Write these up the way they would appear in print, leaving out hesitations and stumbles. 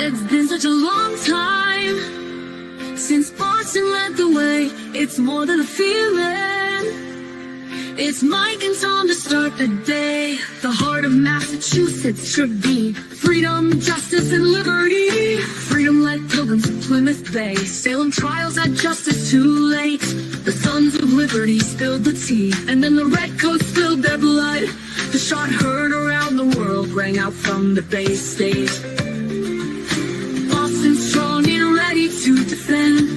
It's been such a long time since Boston led the way. It's more than a feeling. It's Mike and Tom to start the day. The heart of Massachusetts should be freedom, justice, and liberty. Freedom led pilgrims to Plymouth Bay. Salem trials had justice too late. The sons of liberty spilled the tea, and then the redcoats spilled their blood. The shot heard around the world rang out from the Bay State. Boston strong and ready to defend.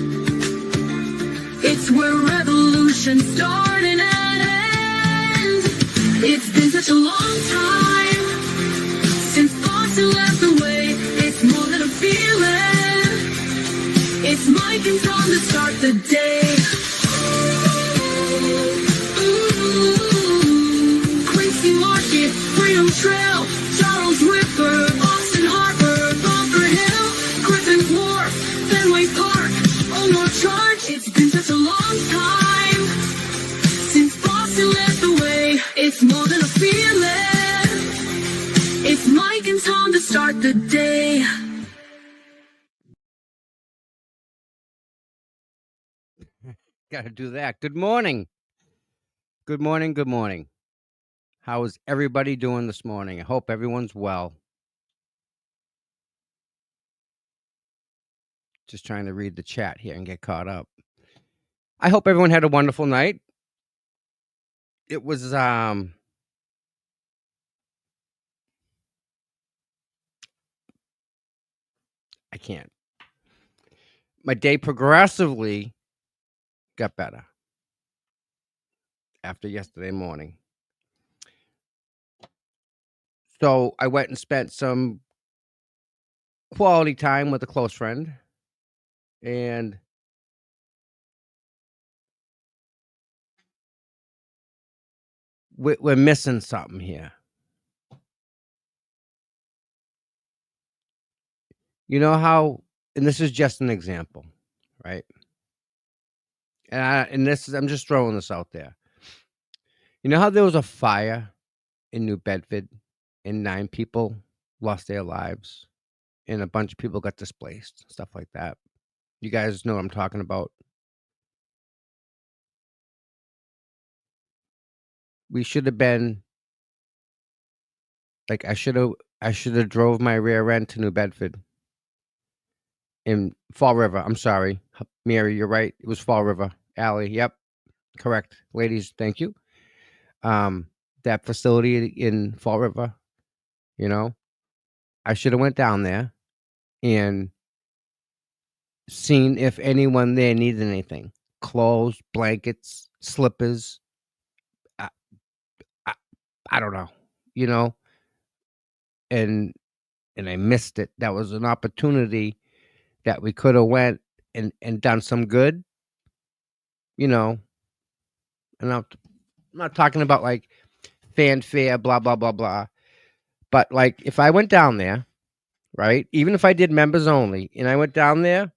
It's where revolution started and ends. It's been such a long time since Boston led the way. It's more than a feeling. It's Mike and Tom to start the day. Quincy Market, Freedom Trail, Charles River, Boston Harbor, Bunker Hill, Griffin Wharf, Fenway Park, Omar Charge. It's been such a long time since Boston led the way. It's more than a feeling. It's Mike and Tom to start the day. Got to do that. Good morning. Good morning. Good morning. How is everybody doing this morning? I hope everyone's well. Just trying to read the chat here and get caught up. I hope everyone had a wonderful night. It was I can't. My day progressively got better after yesterday morning. So I went and spent some quality time with a close friend, and we're missing something here. You know how, and this is just an example, right? And I'm just throwing this out there. You know how there was a fire in New Bedford and 9 people lost their lives and a bunch of people got displaced, stuff like that. You guys know what I'm talking about. We should have been like I should have drove my rear end to New Bedford in Fall River. I'm sorry. Mary, you're right. It was Fall River. Allie, yep. Correct. Ladies, thank you. That facility in Fall River, you know, I should have went down there and seen if anyone there needed anything. Clothes, blankets, slippers. I, I don't know, you know, and I missed it. That was an opportunity that we could have went and done some good, you know. And I'm not talking about like fanfare, blah blah blah blah. But like if I went down there, right? Even if I did members only, and I went down there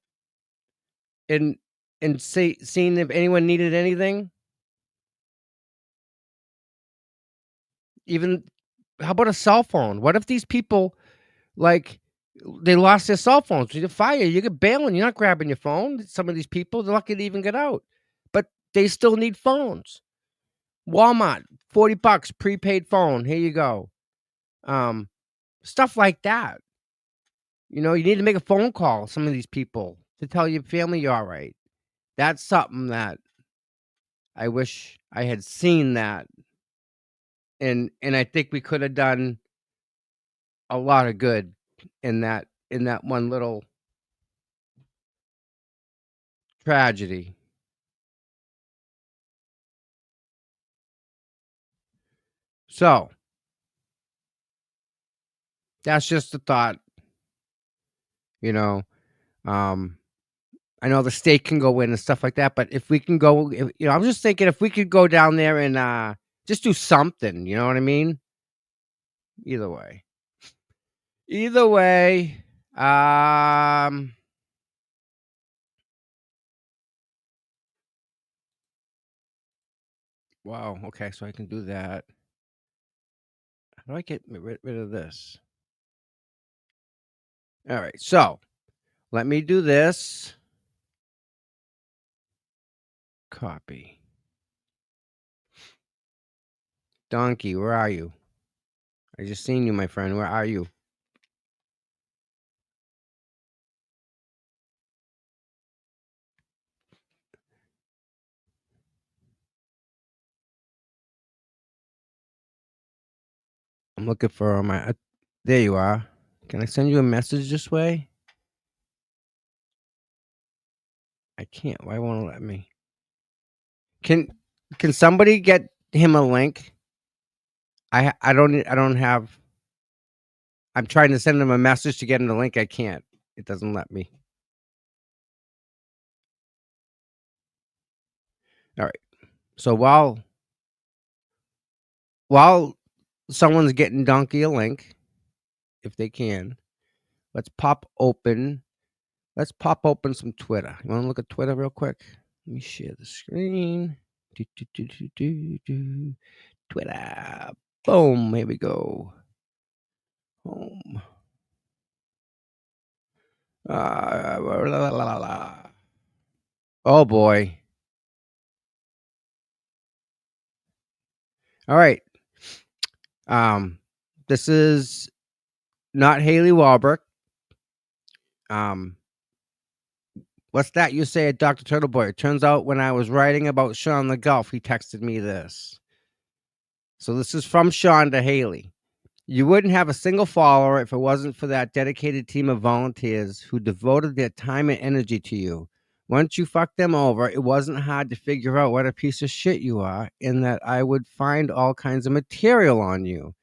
and seeing if anyone needed anything, even how about a cell phone? What if these people like they lost their cell phones with the fire? You get bailing, you're not grabbing your phone. Some of these people, they're lucky to even get out, but they still need phones. Walmart, $40 prepaid phone. Here you go. Stuff like that. You know, you need to make a phone call. Some of these people to tell your family you're all right. That's something that I wish I had seen that, and I think we could have done a lot of good in that one little tragedy. So that's just a thought, you know. I know the state can go in and stuff like that, but if we can go, I'm just thinking if we could go down there and just do something, you know what I mean? Either way. Wow. Okay, so I can do that. How do I get rid of this? All right. So let me do this. Copy. Donkey, where are you? I just seen you, my friend. Where are you? I'm looking for my. There you are. Can I send you a message this way? I can't. Why won't it let me? Can somebody get him a link? I don't have. I'm trying to send him a message to get him the link. I can't. It doesn't let me. All right. So while someone's getting Donkey a link, if they can, let's pop open some Twitter. You want to look at Twitter real quick? Let me share the screen. Twitter. Boom. Here we go. Home. Oh boy. All right. This is not Haley Walbrook. What's that you say at Dr. Turtleboy? It turns out when I was writing about Sean the Golf, he texted me this. So this is from Sean to Haley. You wouldn't have a single follower if it wasn't for that dedicated team of volunteers who devoted their time and energy to you. Once you fucked them over, it wasn't hard to figure out what a piece of shit you are, and that I would find all kinds of material on you.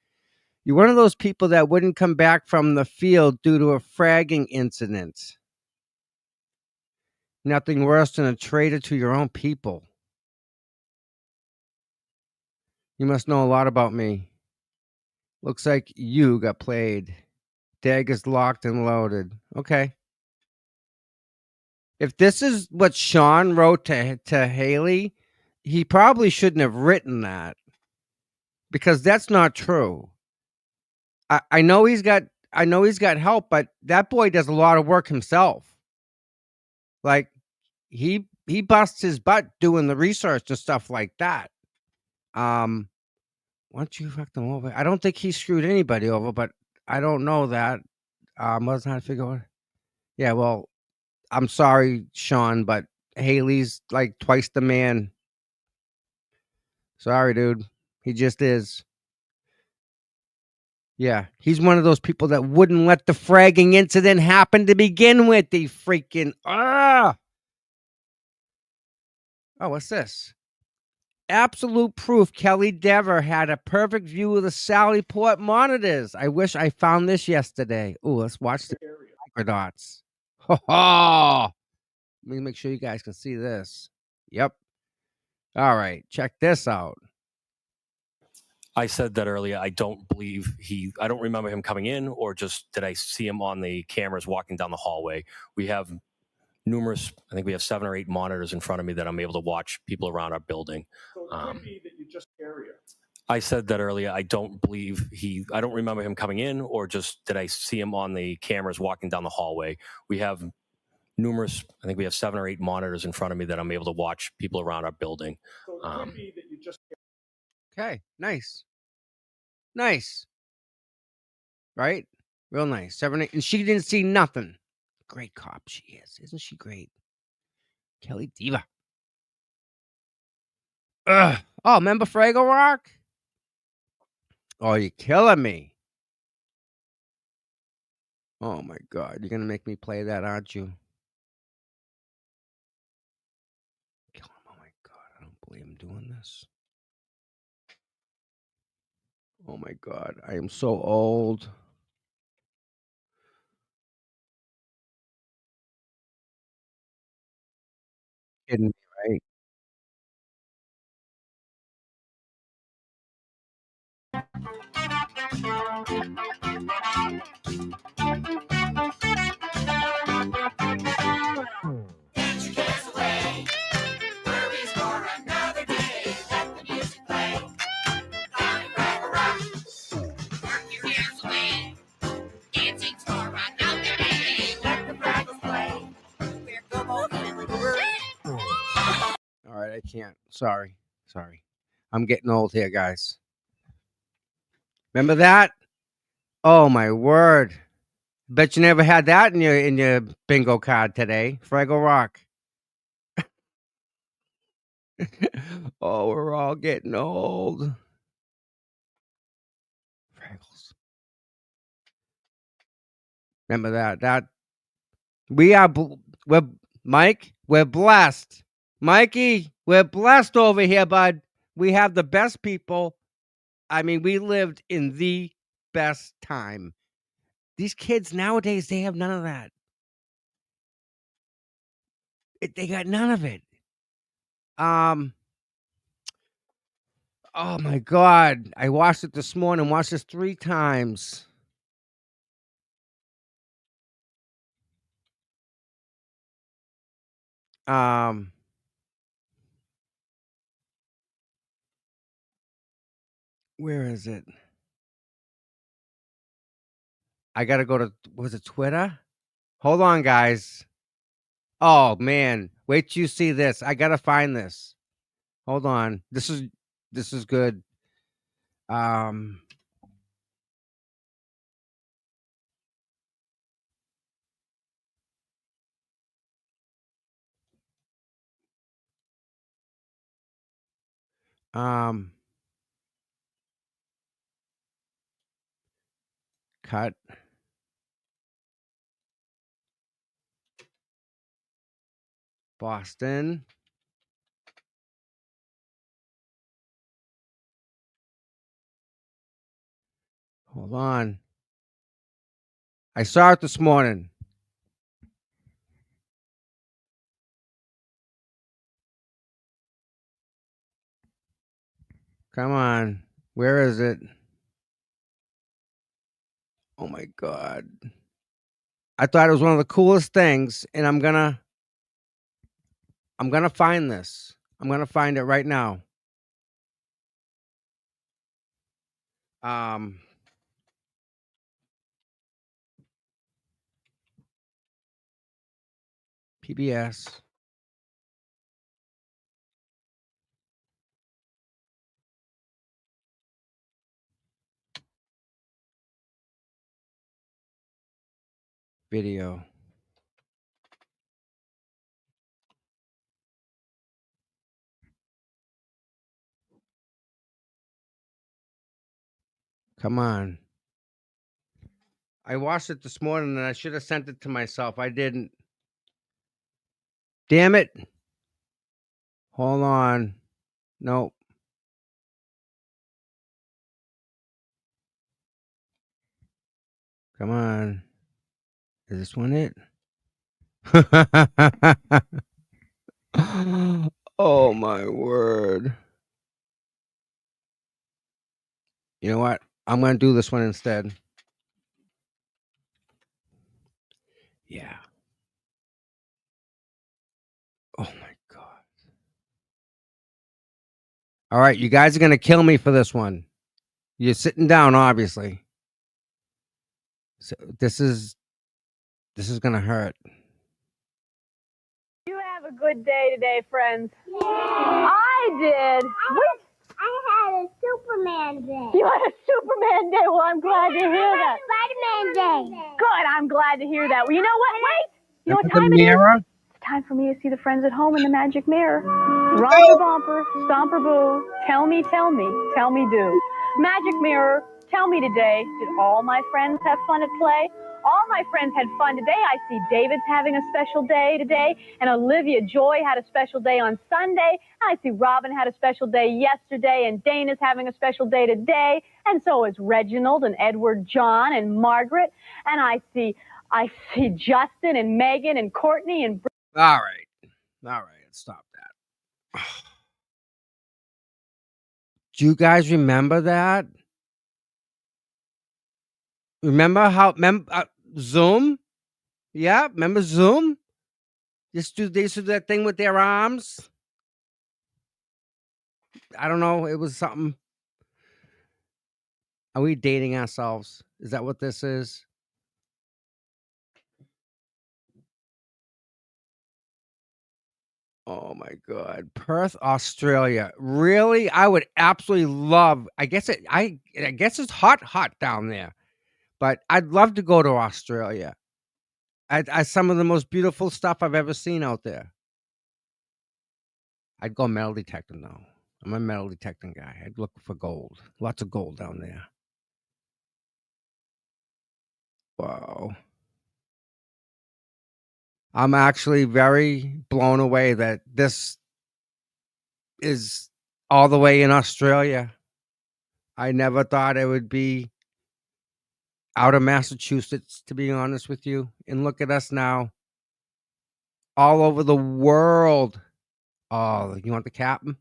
You're one of those people that wouldn't come back from the field due to a fragging incident. Nothing worse than a traitor to your own people. You must know a lot about me. Looks like you got played. Daggers locked and loaded. Okay. If this is what Sean wrote to Haley, he probably shouldn't have written that, because that's not true. I know he's got help, but that boy does a lot of work himself. Like he busts his butt doing the research and stuff like that. Once you fucked him over, I don't think he screwed anybody over, but I don't know that. Wasn't how to figure out. Yeah, well, I'm sorry, Sean, but Haley's like twice the man. Sorry, dude. He just is. Yeah, he's one of those people that wouldn't let the fragging incident happen to begin with. The freaking Oh, what's this? Absolute proof Kelly Dever had a perfect view of the Sallyport monitors. I wish I found this yesterday. Oh, let's watch the microdots. Let me make sure you guys can see this. Yep. All right, check this out. I said that earlier. I don't remember him coming in, or just did I see him on the cameras walking down the hallway? We have I think we have 7 or 8 monitors in front of me that I'm able to watch people around our building. So it could be that you just area. I said that earlier. I don't remember him coming in, or just did I see him on the cameras walking down the hallway? We have I think we have 7 or 8 monitors in front of me that I'm able to watch people around our building. So it could be that you just. Okay, nice. Right? Real nice. 7, 8, and she didn't see nothing. Great cop she is. Isn't she great? Kelly Diva. Ugh. Oh, remember Fraggle Rock? Oh, you're killing me. Oh my God. You're gonna make me play that, aren't you? Kill him. Oh my God. I don't believe I'm doing this. Oh my God. I am so old. Kidding me, right? can't. Sorry. I'm getting old here, guys. Remember that? Oh my word! Bet you never had that in your bingo card today. Fraggle Rock. Oh, we're all getting old. Fraggles. Remember that? We're Mike. We're blessed. Mikey, we're blessed over here, bud. We have the best people. I mean, we lived in the best time. These kids nowadays, they have none of that. They got none of it. Oh my God. I watched it this morning, watched this 3 times. Where is it? I gotta go to, was it Twitter? Hold on, guys. Oh man. Wait till you see this. I gotta find this. Hold on. This is good. Cut. Boston. Hold on. I saw it this morning. Come on. Where is it? Oh my God. I thought it was one of the coolest things, and I'm gonna find this. I'm gonna find it right now. PBS. Video. Come on. I watched it this morning and I should have sent it to myself. I didn't. Damn it. Hold on. Nope. Come on. Is this one it? Oh my word. You know what? I'm going to do this one instead. Yeah. Oh my God. All right. You guys are going to kill me for this one. You're sitting down, obviously. So this is going to hurt. You have a good day today, friends. I did. I had a Superman day. You had a Superman day. Well, I'm glad to hear that. Spider-Man day. Good. I'm glad to hear that. Well, you know what? Wait. You know what Remember time the it is? mirror? It's time for me to see the friends at home in the magic mirror. Romper bumper, stomper boo. Tell me, do. Magic mirror, tell me today, did all my friends have fun at play? All my friends had fun today. I see David's having a special day today, and Olivia Joy had a special day on Sunday. And I see Robin had a special day yesterday, and Dana's having a special day today, and so is Reginald and Edward John and Margaret. And I see Justin and Megan and Courtney and All right. Stop that. Do you guys remember that? Remember Zoom? Yeah, remember Zoom? They used to do that thing with their arms. I don't know. It was something. Are we dating ourselves? Is that what this is? Oh my God, Perth, Australia. Really? I would absolutely love. I guess it's hot down there, but I'd love to go to Australia. I some of the most beautiful stuff I've ever seen out there. I'd go metal detecting though. I'm a metal detecting guy. I'd look for gold. Lots of gold down there. Wow. I'm actually very blown away that this is all the way in Australia. I never thought it would be out of Massachusetts, to be honest with you. And look at us now. All over the world. Oh, you want the captain?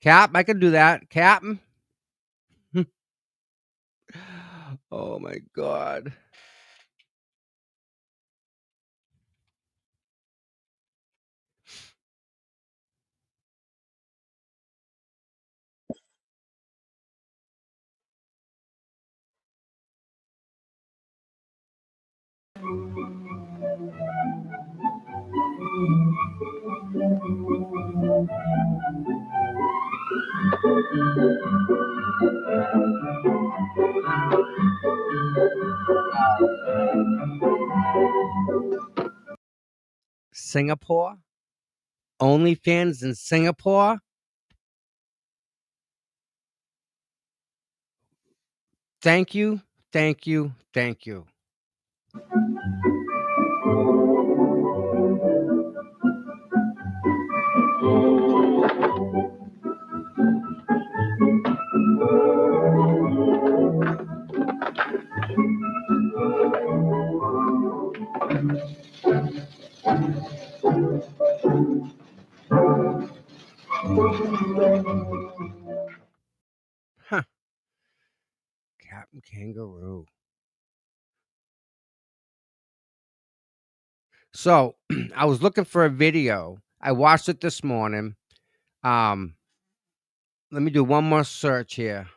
Cap, I can do that. Captain. Oh my God. Singapore? OnlyFans in Singapore? Thank you, thank you, thank you. Huh. Captain Kangaroo. So I was looking for a video. I watched it this morning. Let me do one more search here.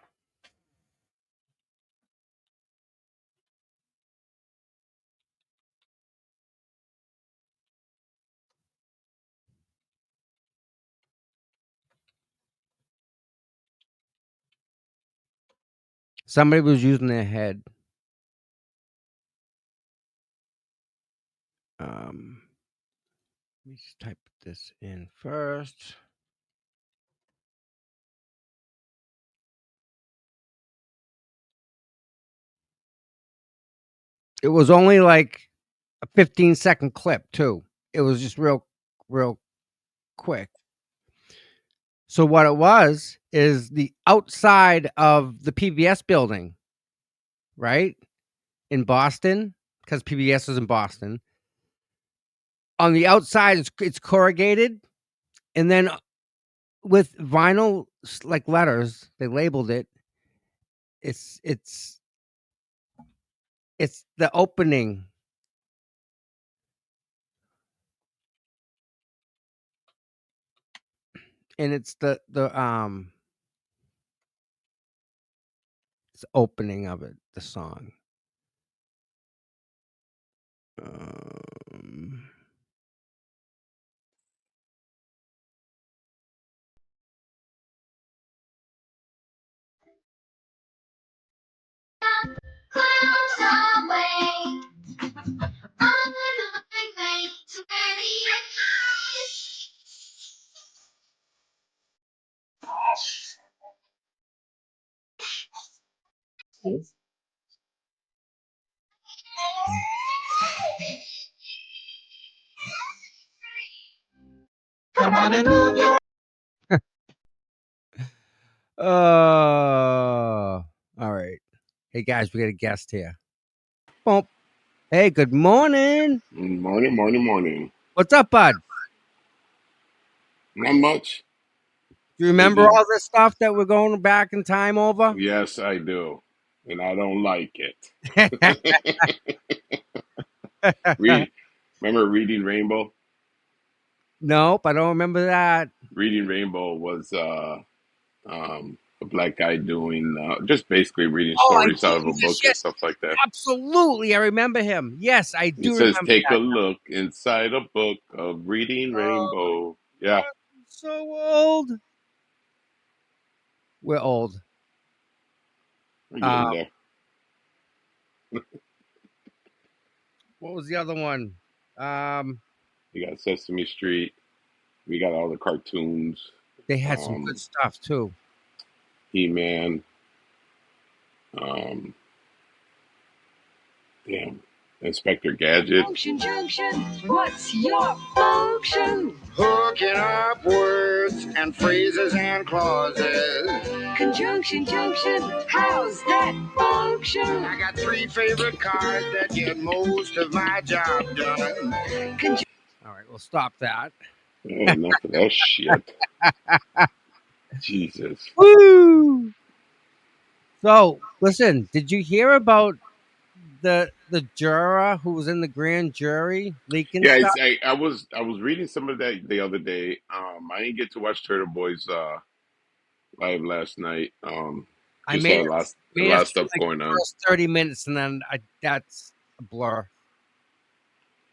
Somebody was using their head. Let me just type this in first. It was only like a 15-second clip too. It was just real quick. So what it was is the outside of the PBS building, right? In Boston, because PBS is in Boston. On the outside, it's corrugated, and then with vinyl like letters, they labeled it. It's the opening. And it's the it's the opening of it, the song. Clouds away on my way to where the Come on and move your Oh, all right. Hey guys, we got a guest here. Bump. Hey, good morning. Morning. What's up, bud? Not much. Do you remember Maybe. all this stuff that we're going back in time over? Yes, I do. And I don't like it. Remember Reading Rainbow? Nope, I don't remember that. Reading Rainbow was a black guy doing just basically reading Oh, I stories do. out of a book and Yes, stuff like that. absolutely. I remember him. Yes, I He do says, remember "Take a that. look inside a book of Reading Oh, Rainbow." Yeah, So old. We're old. we're getting there. What was the other one? Um, We got Sesame Street. We got all the cartoons. they had some good stuff too. He-Man. Um, damn. Inspector Gadget. Junction, junction, what's your function? Hooking up words and phrases and clauses. Conjunction, junction, how's that function? I got 3 favorite cars that get most of my job done. All right, we'll stop that. Enough of that shit. Jesus. Woo! So, listen, did you hear about the juror who was in the grand jury leaking Yeah, stuff? I was reading some of that the other day. I didn't get to watch Turtle Boys live last night. I Just made had it, a made lot it of stuff like going the on. first 30 minutes, and then that's a blur.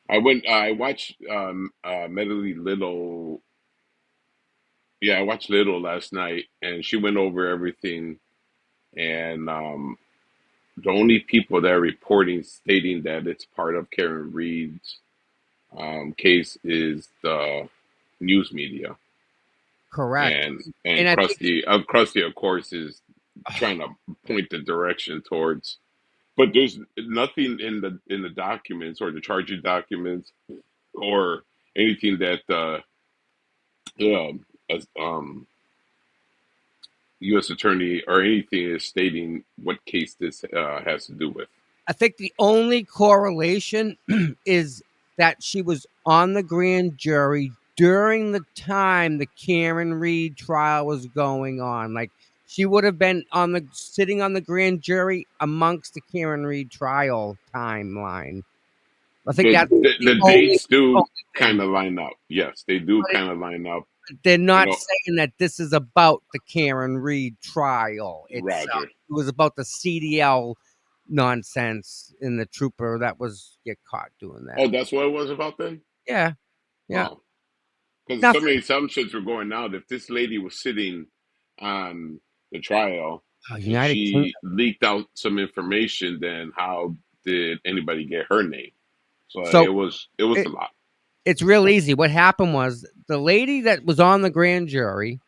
I watched Medley Little. Yeah, I watched Little last night, and she went over everything. And the only people that are reporting stating that it's part of Karen Reed's case is the news media, Correct. and And I think Krusty, of course, is trying to point the direction towards. But there's nothing in the documents or the charging documents or anything that as, U.S. attorney or anything is stating what case this has to do with. I think the only correlation is that she was on the grand jury during the time the Karen Reed trial was going on. Like she would have been sitting on the grand jury amongst the Karen Reed trial timeline. I think that's The only dates do thing. kind of line up. Yes, they do But kind of line up. they're You not know, saying that this is about the Karen Reed trial itself. Roger. It was about the CDL nonsense in the trooper that was get caught doing that. Oh, that's what it was about then? Yeah. Yeah. Oh. Because so Nothing. many assumptions were going out. If this lady was sitting on the trial Oh, and United Kingdom. she leaked out some information, then how did anybody get her name? So So it was a lot. it's real easy. What happened was the lady that was on the grand jury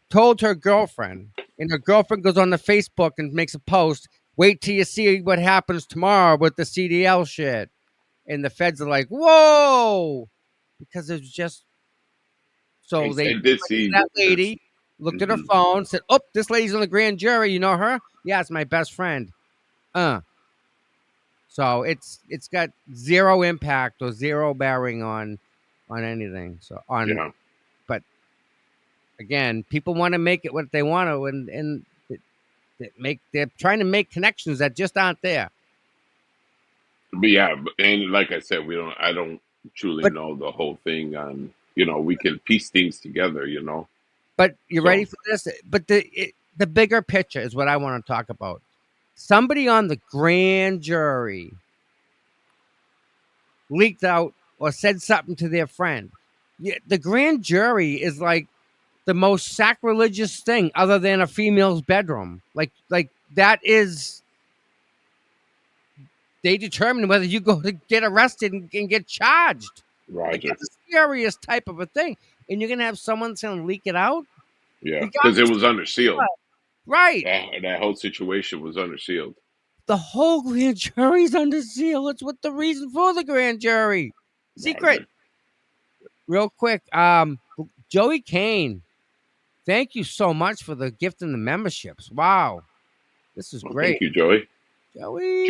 told her girlfriend, and her girlfriend goes on the Facebook and makes a post. Wait till you see what happens tomorrow with the CDL shit. And the feds are like, whoa, because it's just so they did see that lady looked at her Mhm. phone, said, "Oh, this lady's on the grand jury. You know her? Yeah, it's my best friend." So it's got zero impact or zero bearing on anything. So Yeah. but again, people want to make it what they want to, and they're trying to make connections that just aren't there. But yeah, and like I said, I don't truly But know the whole thing on, we can piece things together, but you So, ready for this? But the bigger picture is what I want to talk about. Somebody on the grand jury leaked out or said something to their friend. Yeah, the grand jury is like the most sacrilegious thing other than a female's bedroom. Like that is, they determine whether you go to get arrested and get charged. Like Roger. that's the scariest type of a thing. And you're gonna have someone saying leak it out? Yeah, because it was under seal. Right. That whole situation was under sealed. The whole grand jury's under seal. It's what the reason for the grand jury. Secret. Roger. Real quick, Joey Kane, thank you so much for the gift and the memberships. Wow. This is Well, great. thank you, Joey. Joey.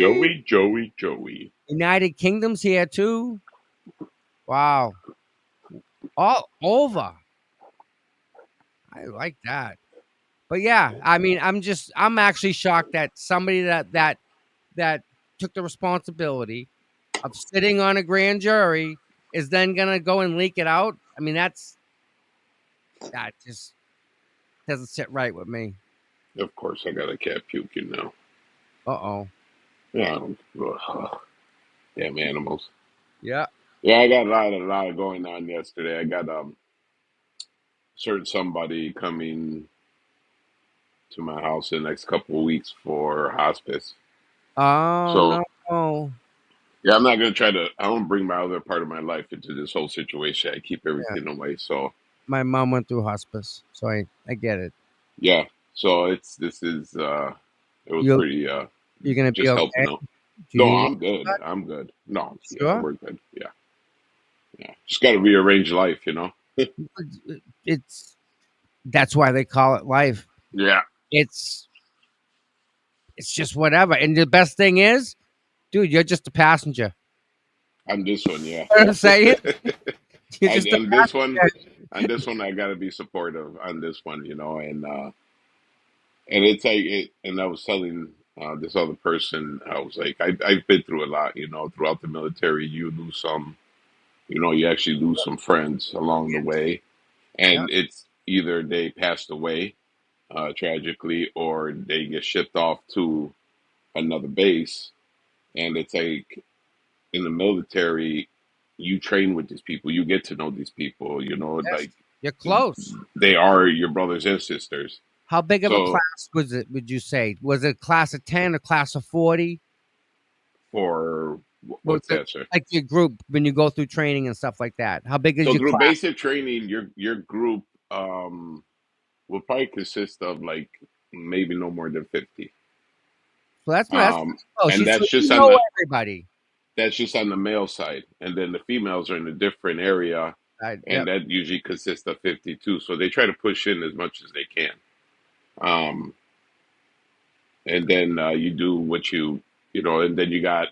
United Kingdom's here too. Wow. All over. I like that. But yeah, I mean, I'm actually shocked that somebody that took the responsibility of sitting on a grand jury is then gonna go and leak it out. I mean, that just doesn't sit right with me. Of course, I got a cat puking now. Uh-oh. Yeah, damn animals. Yeah. Yeah, I got a lot of going on yesterday. I got certain somebody coming to my house in the next couple of weeks for hospice. Oh So no. yeah, I'm not gonna try to. I don't bring my other part of my life into this whole situation. I keep Yeah. everything away. So My mom went through hospice, so I get it. yeah, so this is it was You pretty you're gonna be just okay? helping out. Do you No, need I'm good. it? I'm good. No, yeah, Sure. we're good. Yeah, yeah. Just got to rearrange life, you know. It's that's why they call it life. Yeah, It's it's just whatever. And the best thing is, dude, you're just a passenger. on this one, yeah. You know what I'm saying? You're I just a and this one, passenger. on this one, I got to be supportive on this one, you know, and it's like it. And I was telling this other person, I was like, I've been through a lot, you know, throughout the military. You lose some, you know, you actually lose some friends along the way, Yeah. and it's either they passed away tragically, or they get shipped off to another base, and it's like in the military, you train with these people, you get to know these people, you know, Yes. like You're close. they are your brothers and sisters. How big of a So class was it, would you say? Was it a class of 10, a class of 40? for Was what's it that, sir? like your group when you go through training and stuff like that? How big is So your through class? basic training, your group will probably consist of like maybe no more than 50. So that's Um, close. and So that's you just on know the everybody. male side, and then the females are in a different area, Right. and Yep. that usually consists of 52. So they try to push in as much as they can. Um, and then you do what you know, and then you got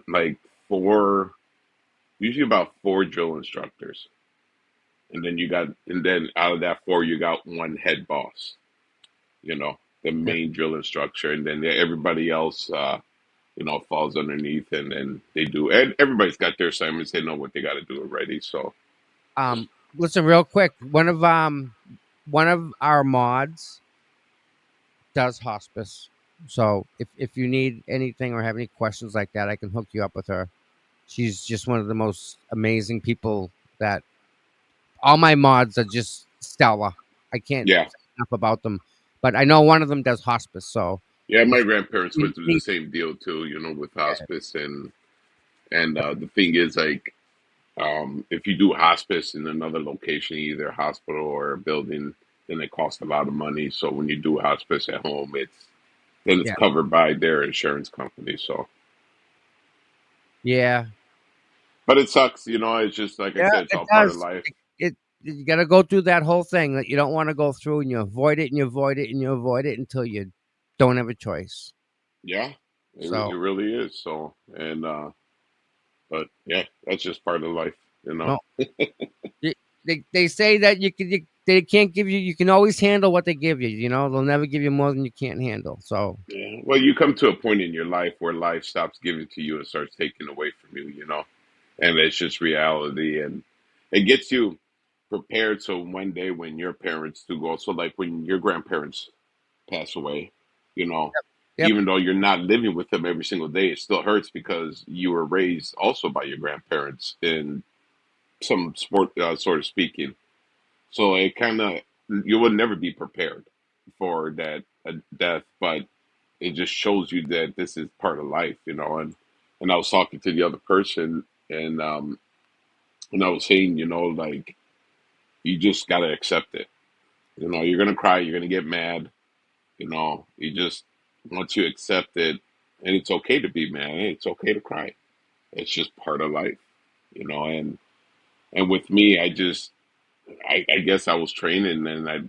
like four, usually about four drill instructors, and then and then out of that four, you got one head boss, you know, the Yep. main drill instructor, and then everybody else, you know, falls underneath, and then they do, and everybody's got their assignments. They know what they got to do already. So Listen, real quick. One of our mods does hospice. So if you need anything or have any questions like that, I can hook you up with her. She's just one of the most amazing people that all my mods are just stellar. I can't yeah, say enough about them. But I know one of them does hospice. So yeah, my if grandparents you went through the need, same deal too, you know, with yeah, hospice, and the thing is like. If you do hospice in another location, either a hospital or a building, then it costs a lot of money. So when you do hospice at home, it's yeah, covered by their insurance company. So, yeah, but it sucks, you know. It's just like I yeah, said, it's it all part of does. life. It you got to go through that whole thing that you don't want to go through, and you avoid it, and you avoid it, and you avoid it until you don't have a choice. Yeah, it So really is. So, and but yeah, that's just part of life, you know. no, they say that they can't give you. You can always handle what they give you. You know, they'll never give you more than you can't handle. So Yeah. Well, you come to a point in your life where life stops giving to you and starts taking away from you, you know, and it's just reality, and it gets you prepared. So one day when your parents do go, so like when your grandparents pass away, you know, yep, even though you're not living with them every single day, it still hurts because you were raised also by your grandparents in some sport, sort of speaking. So it kind of, you will never be prepared for that death, but it just shows you that this is part of life, you know. And I was talking to the other person, and I was saying, you know, like you just gotta accept it. You know, you're gonna cry, you're gonna get mad. You know, you just once you accept it, and it's okay to be mad. It's okay to cry. It's just part of life, you know. And with me, I guess I was training, and I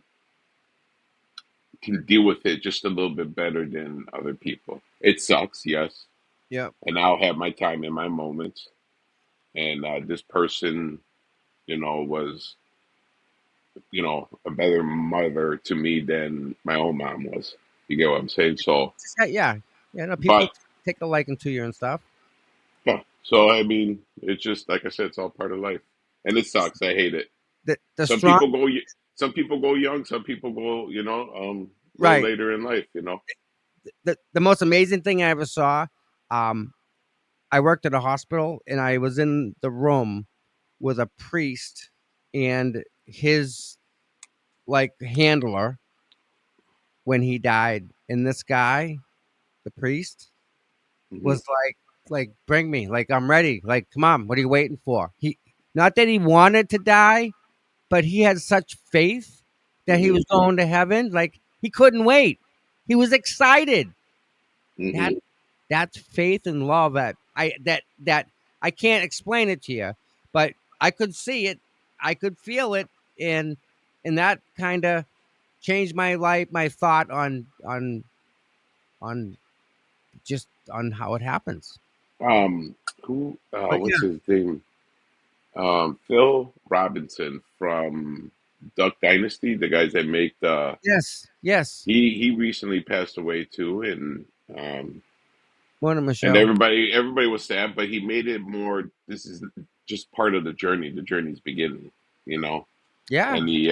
can deal with it just a little bit better than other people. It sucks, yes, yep, and I'll have my time and my moments. And this person, you know, was, you know, a better mother to me than my own mom was. You get what I'm saying? So, yeah, yeah. No, people but take a liking to you and stuff. yeah, so I mean, it's just like I said, it's all part of life, and it sucks. I hate it. The Some strong people go, some people go young, some people go, you know, a little right. later in life. You know, The most amazing thing I ever saw. Um, I worked at a hospital, and I was in the room with a priest and his like handler when he died. And this guy, the priest, Mhm. was like bring me, like I'm ready, like come on, what are you waiting for? He, not that he wanted to die, but he had such faith that he Mhm. was going to heaven, like he couldn't wait. He was excited. That Mhm. that's faith and love that I can't explain it to you, but I could see it, I could feel it, and that kind of changed my life, my thought on just on how it happens. Who? But What's yeah, his name? Phil Robinson from Duck Dynasty, the guys that make the. yes, He recently passed away too, um, morning, and Michelle. everybody was sad, but he made it more. This is just part of the journey. The journey's beginning, you know. Yeah, And he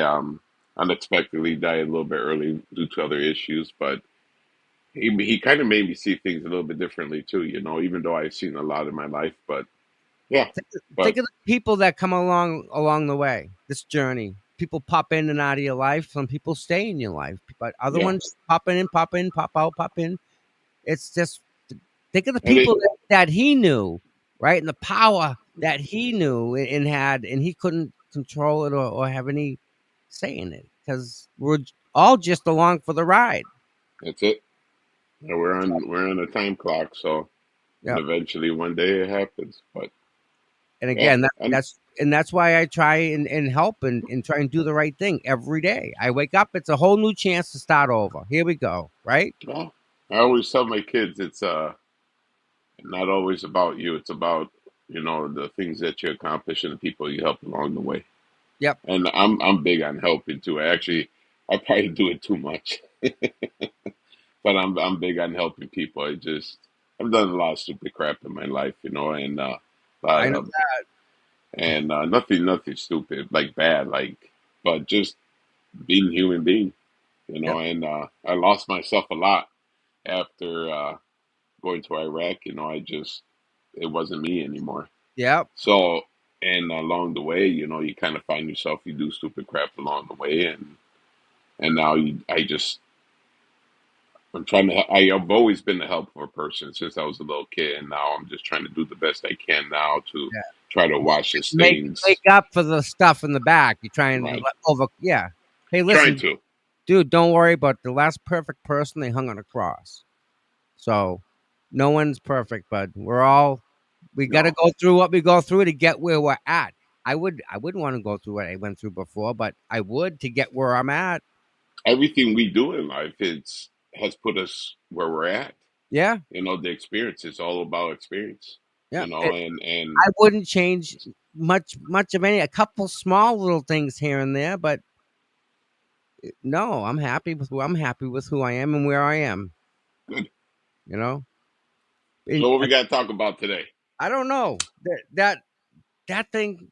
unexpectedly died a little bit early due to other issues, but he kind of made me see things a little bit differently too, you know. Even though I've seen a lot in my life, but yeah, think but of the people that come along the way, this journey. People pop in and out of your life. Some people stay in your life, but other yeah, ones pop in, pop out, pop in. It's just think of the and people that he knew, right? And the power that he knew and had, and he couldn't control it or have any say in it because we're all just along for the ride. that's it. Yeah, we're on a time clock, so and Yep. eventually one day it happens. But And yeah, again, and that's why I try and help and try and do the right thing every day. I wake up, it's a whole new chance to start over. Here we go, right? well, I always tell my kids it's not always about you. It's about the things that you accomplish and the people you help along the way. Yep. And I'm big on helping too. I probably do it too much, but I'm big on helping people. I've done a lot of stupid crap in my life, and a lot I know. of and nothing stupid like bad, like, but just being a human being, Yep. and I lost myself a lot after going to Iraq. It wasn't me anymore. Yep. So, and along the way, you kind of find yourself, you do stupid crap along the way, and now I've always been a helpful person since I was a little kid, and now I'm just trying to do the best I can now to Yeah. try to wash the Make stains. up for the stuff in the back. You're trying to Right. over. Yeah. Hey, Trying listen, to. dude, don't worry about the last perfect person they hung on a cross. So no one's perfect, but we got to No. go through what we go through to get where we're at. I wouldn't want to go through what I went through before, but I would to get where I'm at. Everything we do in life has put us where we're at. Yeah, The experience is all about experience. yeah. And I wouldn't change much of any. A couple small little things here and there, but no, I'm happy with who I am and where I am. good. You know, So and what we got to talk about today? I don't know that thing.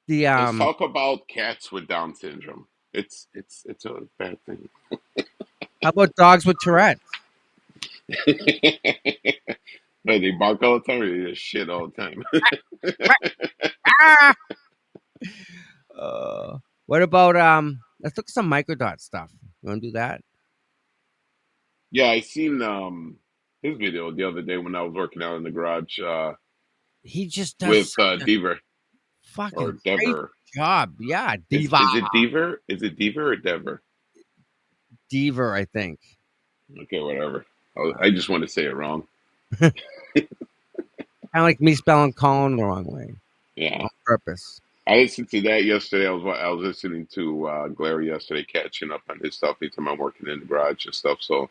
The Let's talk about cats with Down syndrome. It's a bad thing. How about dogs with Tourette's? But they bark all the time or they just shit all the time. Ah! What about let's look at some microdot stuff. You want to do that? Yeah, I seen his video the other day when I was working out in the garage He just does with such a Deaver or fucking great Dever. job. Yeah, Is it Deaver? Is it Deaver or Dever? Deaver, I think. Okay, whatever. I just want to say it wrong. Kind of like me spelling Colin the wrong way Yeah. on purpose. I listened to that yesterday. I was listening to Glary yesterday, catching up on his stuff. Anytime I'm working in the garage and stuff. So,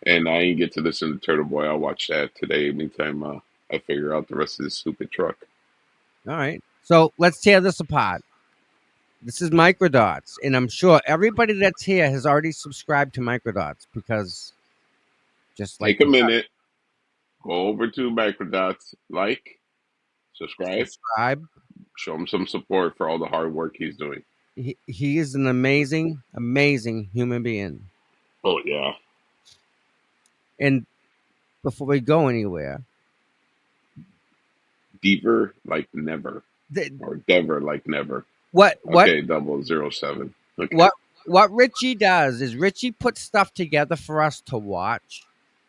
and I didn't get to listen to Turtle Boy. I'll watch that today. Anytime I figure out the rest of this stupid truck. All right. So let's tear this apart. This is Microdots, and I'm sure everybody that's here has already subscribed to Microdots because just like Take a minute, go over to Microdots, subscribe, subscribe. show him some support for all the hard work he's doing. He is an amazing human being. Oh yeah, And before we go anywhere. Deeper like never, The, or Dever like never. what Okay, 007. Okay. what Richie does is Richie puts stuff together for us to watch,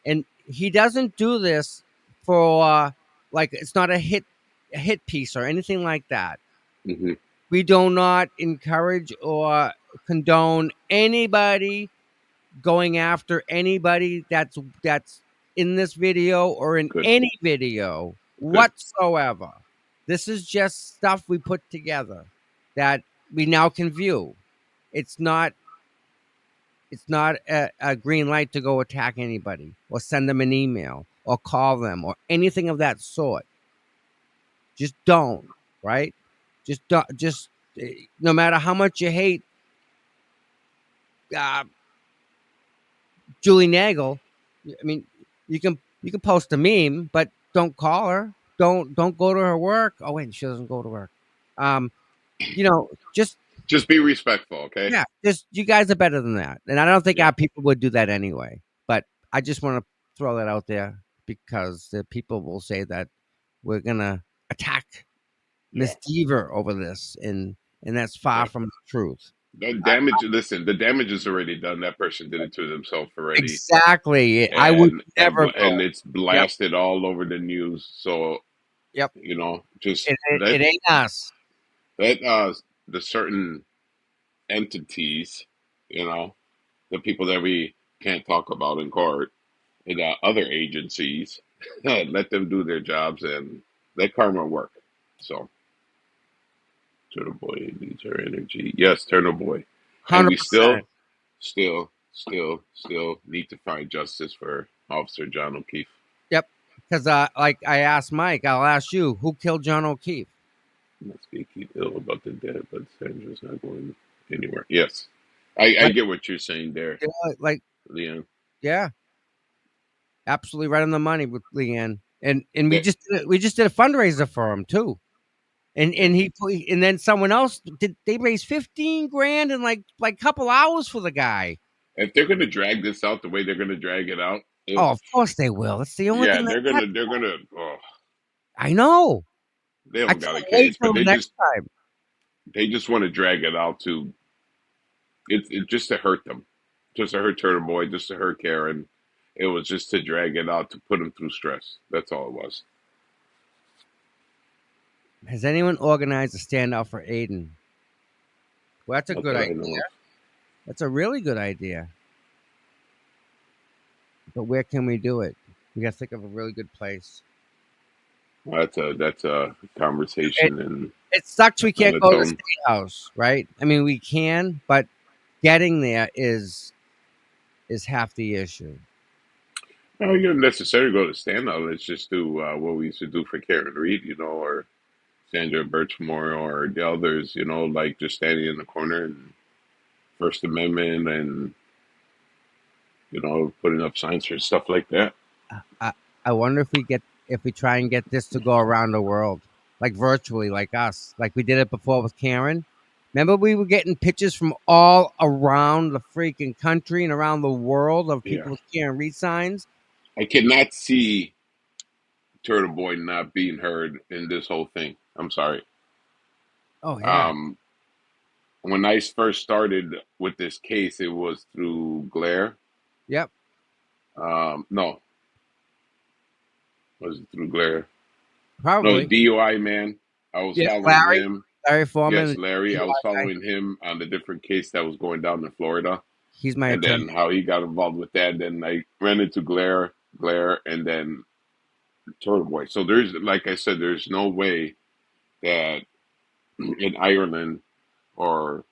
and he doesn't do this for like it's not a hit piece or anything like that. Hmm. We do not encourage or condone anybody going after anybody that's in this video or in Good. any video whatsoever. This is just stuff we put together that we now can view. It's not a green light to go attack anybody or send them an email or call them or anything of that sort. Just don't, right? Just don't, no matter how much you hate Julie Nagel, I mean, you can post a meme, but don't call her. Don't go to her work. Oh wait, she doesn't go to work. Just be respectful, okay? Yeah, just you guys are better than that, and I don't think our people would do that anyway. But I just want to throw that out there because the people will say that we're gonna attack Miss Deaver over this, and that's far from the truth. The damage. Listen, the damage is already done. That person did it to themselves already. Exactly. I would never. And it's blasted all over the news. So, you know, just it ain't us. Let the certain entities, you know, the people that we can't talk about in court, and other agencies, let them do their jobs and let karma work. So, Turtle Boy needs her energy. Yes, Turtle Boy. 100%. And we still need to find justice for Officer John O'Keefe. Yep. Because, like I asked Mike, I'll ask you, who killed John O'Keefe? Must be keep ill about the dead, but Sandra's not going anywhere. Yes. I get what you're saying there. Like Leanne. Yeah. Absolutely right on the money with Leanne. And we just did a fundraiser for him too. And then someone else they raised $15,000 in like a couple hours for the guy. If they're gonna drag this out the way they're gonna drag it out, of course they will. That's the only thing. They're gonna. Oh, I know. They haven't got a case, but they just want to drag it out to. It just to hurt them, just to hurt Turtle Boy, just to hurt Karen. It was just to drag it out to put them through stress. That's all it was. Has anyone organized a standout for Aiden? Well, that's a good idea. That's a really good idea. But where can we do it? We got to think of a really good place. Well, that's a conversation, and it sucks we can't go to the State House, right? I mean, we can, but getting there is half the issue. No, you don't necessarily go to standout. Let's just do what we used to do for Karen Reed, you know, or Sandra Birchmore, or the others, you know, like just standing in the corner and First Amendment and, you know, putting up signs for stuff like that. I wonder if we try and get this to go around the world, like virtually, like us, like we did it before with Karen. Remember, we were getting pictures from all around the freaking country and around the world of people with Karen Reed signs. I cannot see Turtle Boy not being heard in this whole thing. I'm sorry. Oh, yeah. When I first started with this case, it was through Glare. Yep. No. Was it through Glare? Probably. No, the DUI man. I was following him. Larry Foreman. Yes, Larry. I was following him on the different case that was going down in Florida. He's my attorney. And then how he got involved with that. Then I ran into Glare, and then Turtle Boy. So there's, like I said, there's no way that in Ireland or,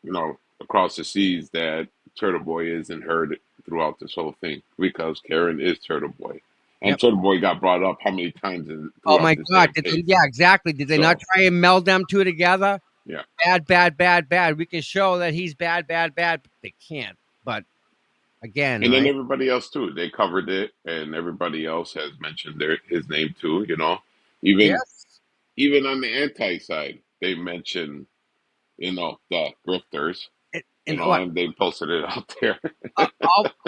you know, across the seas that Turtle Boy isn't heard throughout this whole thing, because Karen is Turtle Boy. And Turtle Boy got brought up how many times? Oh my God! Exactly. Did they not try and meld them two together? Yeah. Bad. We can show that he's bad. They can't. But again, and then everybody else too. They covered it, and everybody else has mentioned his name too. You know, even on the anti side, they mention, you know, the grifters. And what? and they posted it out there.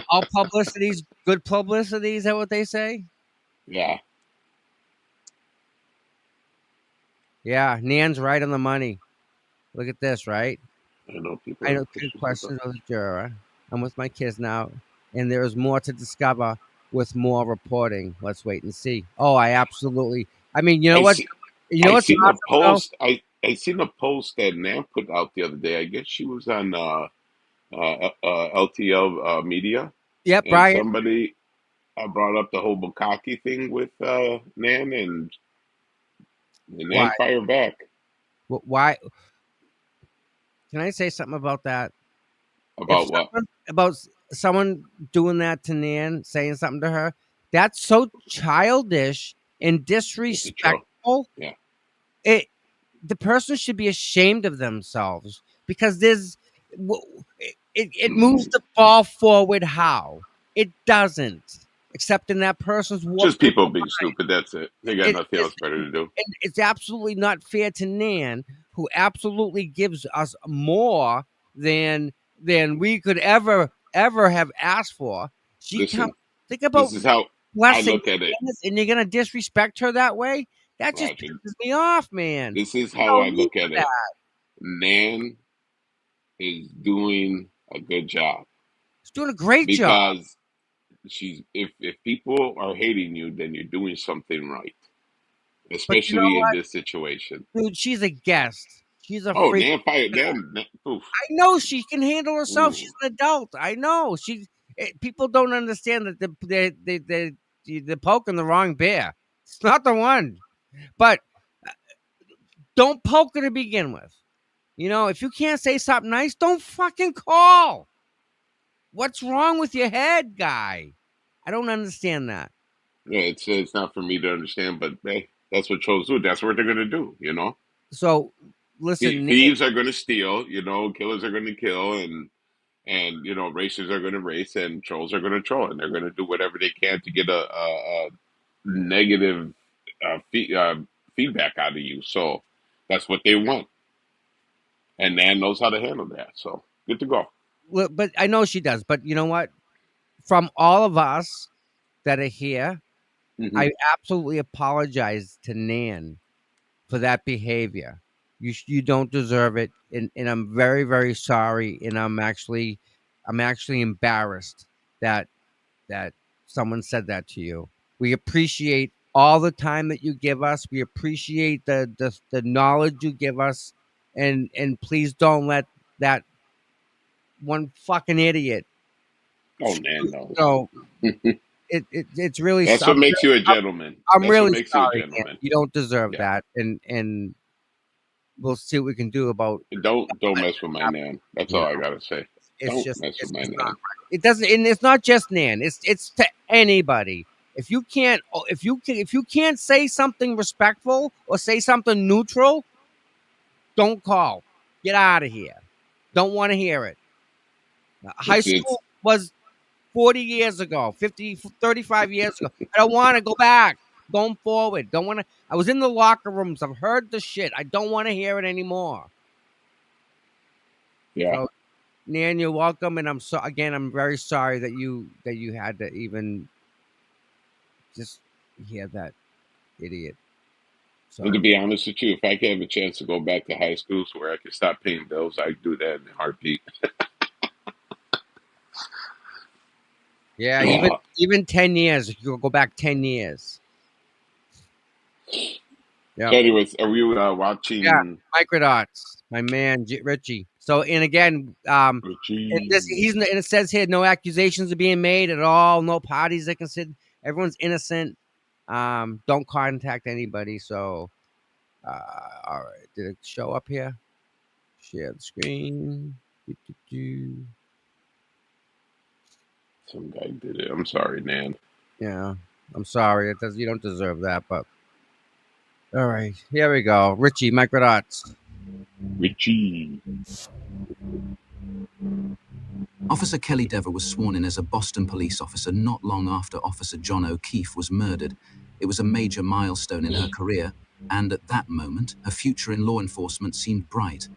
All publicity's good publicity. Is that what they say? Yeah, Yeah, Nan's right on the money. Look at this, right? I know people. I are know pushing two stuff. questions of the juror. I'm with my kids now, and there is more to discover with more reporting. Let's wait and see. Oh, I absolutely. I mean, you know I what? see. You know I what's seen a awesome though? post. I seen a post that Nan put out the other day. I guess she was on LTL media, Yep, and Brian. somebody brought up the whole Bukaki thing with Nan, and Why? Nan fired back. Why? Can I say something about that? About what? About someone doing that to Nan, saying something to her, that's so childish and It's a troll. disrespectful. Yeah. The person should be ashamed of themselves because it moves the ball forward. How? It doesn't, except in that person's Just people being stupid. That's it. They got nothing else better to do. It's absolutely not fair to Nan, who absolutely gives us more than we could ever have asked for. Listen, Think about this is how I blessing look at it. and you're gonna disrespect her that way. That just Roger. pisses me off, man. This is There's how no I need look for at it. that. Nan is doing a good job She's doing a great job. because she's if people are hating you, then you're doing something right, But you especially know in what, this situation. dude? She's a guest. She's a Oh, freak. Nan fired Nan. Oof. I know she can handle herself. Ooh. She's an adult. I know. People don't understand that they're poking the wrong bear. It's not the one. But don't poke her to begin with. You know, if you can't say something nice, don't fucking call. What's wrong with your head, guy? I don't understand that. Yeah, it's not for me to understand, but hey, that's what trolls do. That's what they're gonna do. So, listen, Thieves are gonna steal. Killers are gonna kill, and racers are gonna race, and trolls are gonna troll, and they're gonna do whatever they can to get a negative feedback out of you. So that's what they want, and Nan knows how to handle that. So good to go. but I know she does. But you know what? From all of us that are here, Mhm. I absolutely apologize to Nan for that behavior. You don't deserve it, and I'm very, very sorry, and I'm actually embarrassed that someone said that to you. We appreciate all the time that you give us. We appreciate the knowledge you give us, and please don't let that one fucking idiot. Oh, Nan knows. So it's really. That's what makes you a gentleman. I'm That's really what makes you a sorry, man. gentleman. You don't deserve Yeah. that, and we'll see what we can do about. Don't mess with my Nan. That's all I gotta say. It's Don't just mess with my it's Nan. not right. It doesn't, and it's not just Nan. It's to anybody. If you can't say something respectful or say something neutral, don't call. Get out of here. Don't want to hear it. High It's- school was 40 years ago, 50, 35 years ago. I don't want to go back. Going forward. Don't want to. I was in the locker rooms. I've heard the shit. I don't want to hear it anymore. Yeah. So, Nan, you're welcome. And I'm I'm very sorry that you had to even just hear that idiot. So, And to be honest with you, if I could have a chance to go back to high school so where I could stop paying bills, I'd do that in a heartbeat. yeah, even 10 years. If you go back 10 years. Yeah. So anyways, are we watching Yeah. Microdots, my man Richie. So, and again, Richie? and it says here, no accusations are being made at all. No parties are considered. Everyone's innocent. Don't contact anybody. So, all right. Did it show up here? Share the screen. Some guy did it. I'm sorry, Nan. Yeah, I'm sorry. You don't deserve that, but all right. Here we go. Richie, Microdots. Richie. Officer Kelly Dever was sworn in as a Boston police officer not long after Officer John O'Keefe was murdered. It was a major milestone in her career, and at that moment, her future in law enforcement seemed bright.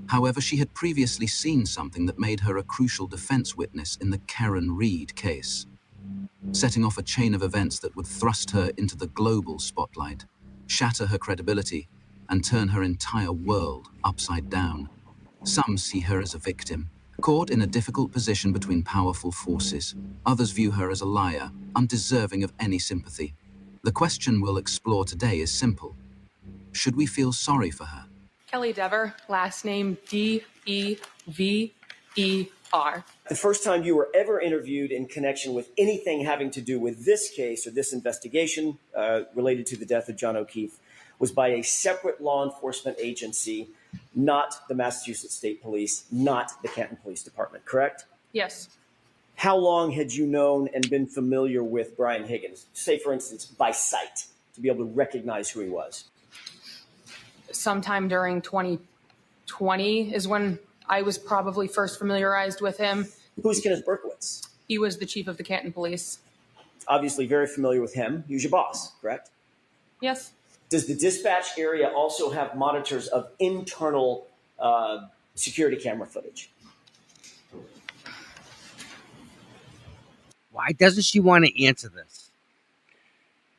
However, she had previously seen something that made her a crucial defense witness in the Karen Reed case, setting off a chain of events that would thrust her into the global spotlight, shatter her credibility, and turn her entire world upside down. Some see her as a victim, caught in a difficult position between powerful forces. Others view her as a liar, undeserving of any sympathy. The question we'll explore today is simple. Should we feel sorry for her? Kelly Dever, last name D-E-V-E-R. The first time you were ever interviewed in connection with anything having to do with this case or this investigation related to the death of John O'Keefe was by a separate law enforcement agency, not the Massachusetts State Police, not the Canton Police Department, correct? Yes. How long had you known and been familiar with Brian Higgins, say, for instance, by sight, to be able to recognize who he was? Sometime during 2020 is when I was probably first familiarized with him. Who's Kenneth Berkowitz? He was the chief of the Canton Police. Obviously very familiar with him. He was your boss, correct? Yes. Does the dispatch area also have monitors of internal security camera footage? Why doesn't she want to answer this?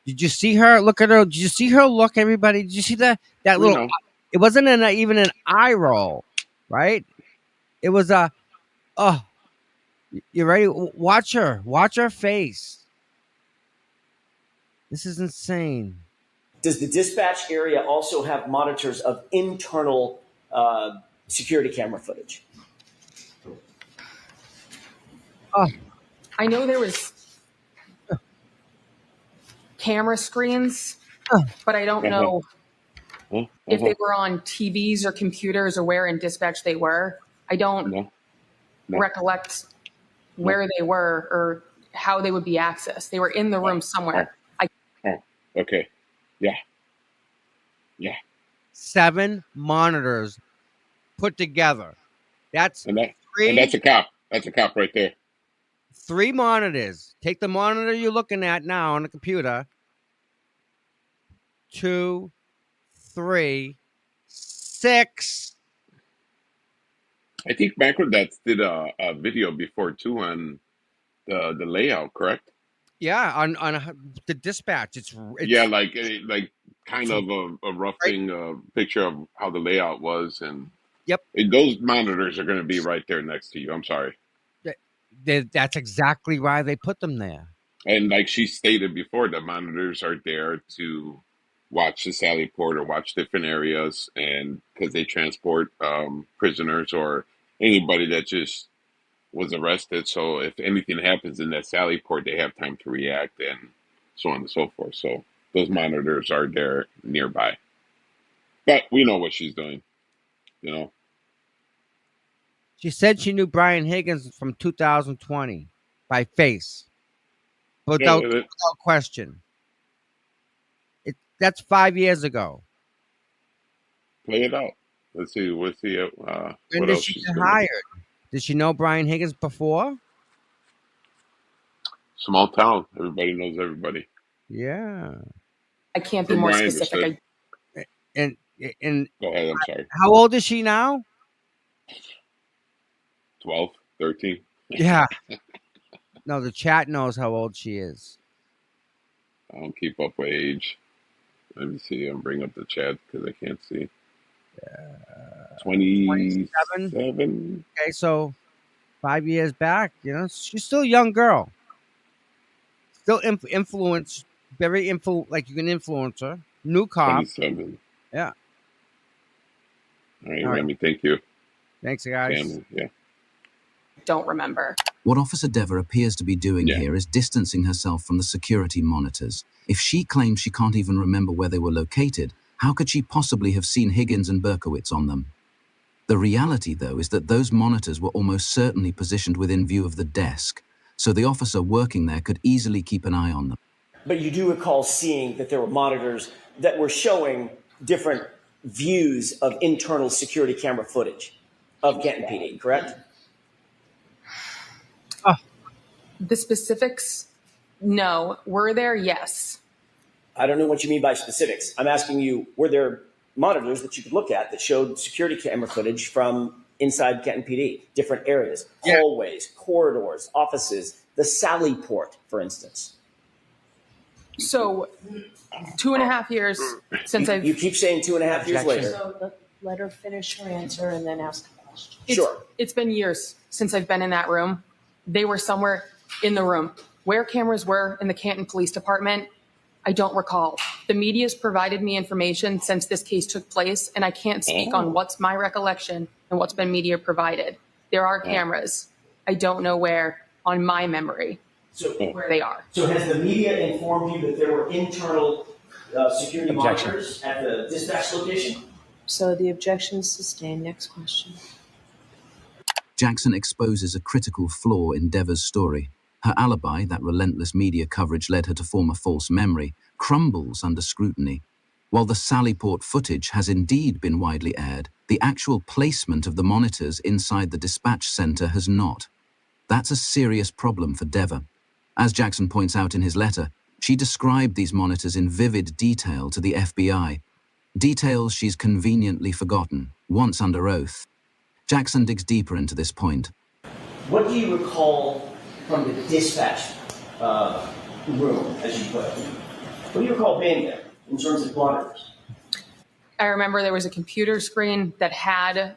Did you see her? Look at her. Did you see her look, everybody? Did you see that little? know. It wasn't even an eye roll, right? It was a, oh, you ready? Watch her. Watch her face. This is insane. Does the dispatch area also have monitors of internal security camera footage? Oh, I know there was camera screens, but I don't know if they were on TVs or computers or where in dispatch they were. I don't recollect where they were or how they would be accessed. They were in the room somewhere. Okay. Yeah. 7 monitors put together. That's And three. that's a cop. That's a cop right there. 3 monitors. Take the monitor you're looking at now on the computer. 2, 3, 6. I think Microdats did a video before too on the layout, correct? Yeah, on the dispatch. It's Yeah, like kind of a roughing picture of how the layout was, and Yep. those monitors are going to be right there next to you. I'm sorry, that's exactly why they put them there. and like she stated before, the monitors are there to watch the Sally Port or watch different areas, and because they transport prisoners or anybody that just was arrested. So if anything happens in that Sally Port, they have time to react and so on and so forth. So those monitors are there nearby. But we know what she's doing, you know. She said she knew Brian Higgins from 2020 by face, without question. That's 5 years ago. Play it out. Let's see. When What did else she she's get doing. hired? Did she know Brian Higgins before? Small town. Everybody knows everybody. Yeah. I can't be From more what I specific. And Go ahead. I'm sorry. how old is she now? 12, 13. Yeah. No, the chat knows how old she is. I don't keep up with age. Let me see. I'm bring up the chat because I can't see. 27. Okay, so 5 years back, she's still a young girl. Still influence, very like you can influence her. New cop. 27. Yeah. All right, All right. Remy. Thank you. Thanks, guys. Family. Yeah. Don't remember. What Officer Dever appears to be doing here is distancing herself from the security monitors. If she claims she can't even remember where they were located, how could she possibly have seen Higgins and Berkowitz on them? The reality, though, is that those monitors were almost certainly positioned within view of the desk, so the officer working there could easily keep an eye on them. But you do recall seeing that there were monitors that were showing different views of internal security camera footage of Canton PD, correct? The specifics, no. Were there? Yes. I don't know what you mean by specifics. I'm asking you, were there monitors that you could look at that showed security camera footage from inside Canton PD, different areas, hallways, corridors, offices, the Sally Port, for instance. So 2.5 years since I've... You keep saying 2.5 years later. So let her finish her answer and then ask a question. It's been years since I've been in that room. They were somewhere in the room. Where cameras were in the Canton Police Department, I don't recall. The media's provided me information since this case took place, and I can't speak on what's my recollection and what's been media provided. There are cameras. I don't know where on my memory where they are. So has the media informed you that there were internal security monitors at the dispatch location? So the objection is sustained. Next question. Jackson exposes a critical flaw in Deva's story. Her alibi, that relentless media coverage led her to form a false memory, crumbles under scrutiny. While the Sallyport footage has indeed been widely aired, the actual placement of the monitors inside the dispatch center has not. That's a serious problem for Deva. As Jackson points out in his letter, she described these monitors in vivid detail to the FBI. Details she's conveniently forgotten, once under oath. Jackson digs deeper into this point. What do you recall from the dispatch room, as you put it? What do you recall being there in terms of monitors? I remember there was a computer screen that had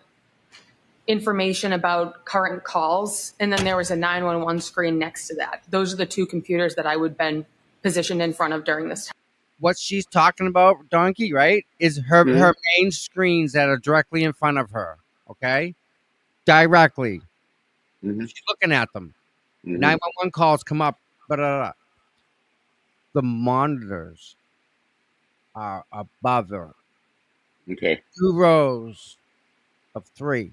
information about current calls, and then there was a 911 screen next to that. Those are the two computers that I would have been positioned in front of during this time. What she's talking about, Donkey, right, is her main screens that are directly in front of her, okay? Directly. She's looking at them. 911 calls come up, but the monitors are above her. Okay. 2 rows of 3.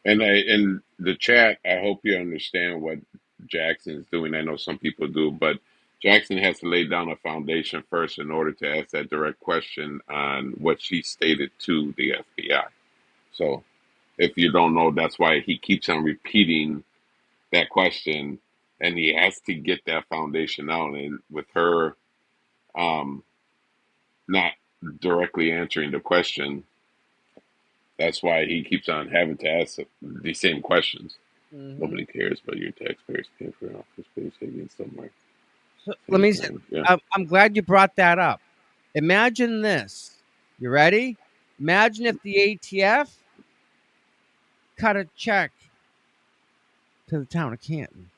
And in the chat, I hope you understand what Jackson's doing. I know some people do, but Jackson has to lay down a foundation first in order to ask that direct question on what she stated to the FBI. So if you don't know, that's why he keeps on repeating that question, and he has to get that foundation out. And with her not directly answering the question, that's why he keeps on having to ask the same questions. Nobody cares about your taxpayers paying for an office space against somewhere. So, let me say, I'm glad you brought that up. Imagine this. You ready? Imagine if the ATF cut a check to the town of Canton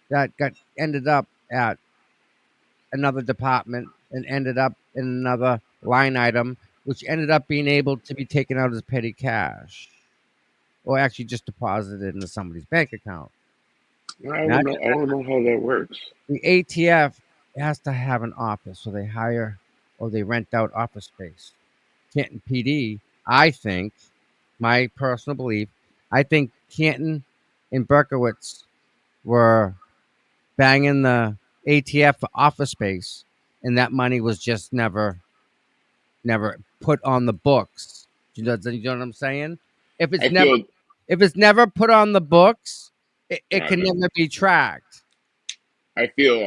that ended up at another department and ended up in another line item, which ended up being able to be taken out as petty cash, or actually just deposited into somebody's bank account. I don't know how that works. The ATF has to have an office, so they hire or they rent out office space. Canton PD, I think, my personal belief, I think Canton and Berkowitz were banging the ATF for office space, and that money was just never put on the books. You know what I'm saying? If it's never put on the books, it can never be tracked. I feel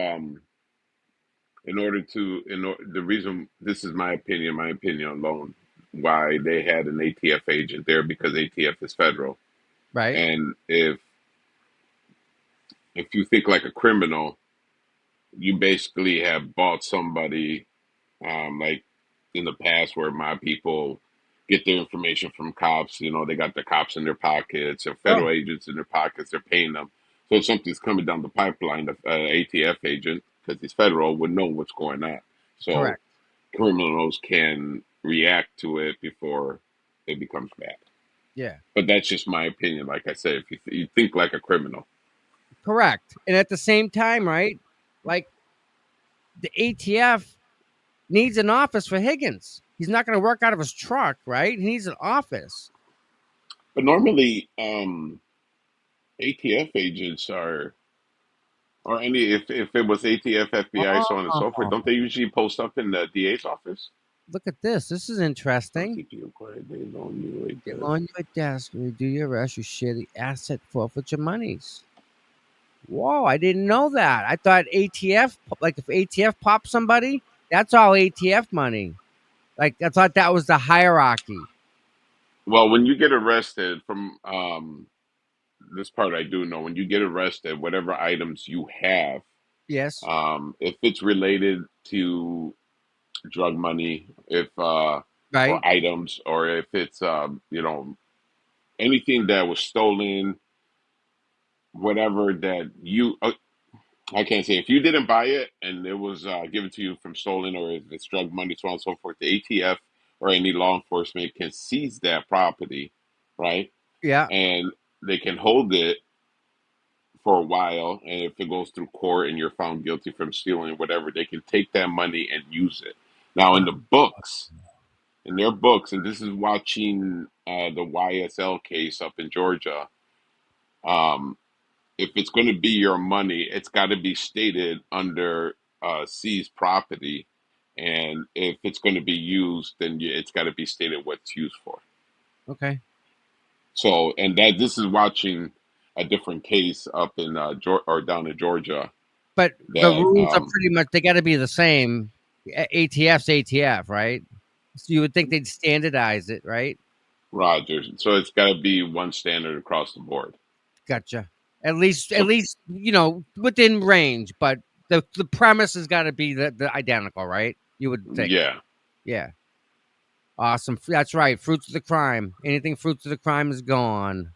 the reason, this is my opinion alone, why they had an ATF agent there, because ATF is federal. Right. And if you think like a criminal, you basically have bought somebody, like in the past where my people get their information from cops. You know, they got the cops in their pockets or federal agents in their pockets. They're paying them. So if something's coming down the pipeline, the ATF agent, because he's federal, would know what's going on. So Correct. Criminals can react to it before it becomes bad. Yeah. But that's just my opinion. Like I said, if you think like a criminal. Correct. And at the same time, right, like the ATF needs an office for Higgins. He's not going to work out of his truck, right? He needs an office. But normally, ATF agents or if it was ATF, FBI, so on and so forth, don't they usually post up in the DA's office? Look at this. This is interesting. Keep you quiet. They loan you They loan you a desk. When you do your arrest, you share the asset forfeiture monies. Whoa, I didn't know that. I thought ATF, like if ATF pops somebody, that's all ATF money. Like I thought that was the hierarchy. Well, when you get arrested from this part, I do know when you get arrested, whatever items you have, Yes. if it's related to drug money, if Right. or items, or if it's anything that was stolen, whatever that you I can't say if you didn't buy it and it was given to you from stolen, or if it's drug money, so on and so forth, the ATF or any law enforcement can seize that property, right? Yeah. And they can hold it for a while, and if it goes through court and you're found guilty from stealing whatever, they can take that money and use it. Now, in their books, and this is watching the YSL case up in Georgia. If it's going to be your money, it's got to be stated under seized property, and if it's going to be used, then it's got to be stated what it's used for. Okay. So, and that this is watching a different case up in or down in Georgia. But the That rules are pretty much, they got to be the same. ATF's ATF, right? So you would think they'd standardize it, right? Rogers. So it's got to be one standard across the board. Gotcha. At least within range, but the premise has got to be the identical, right? You would think. Yeah. Yeah. Awesome. That's right. Fruits of the crime. Anything fruits of the crime is gone.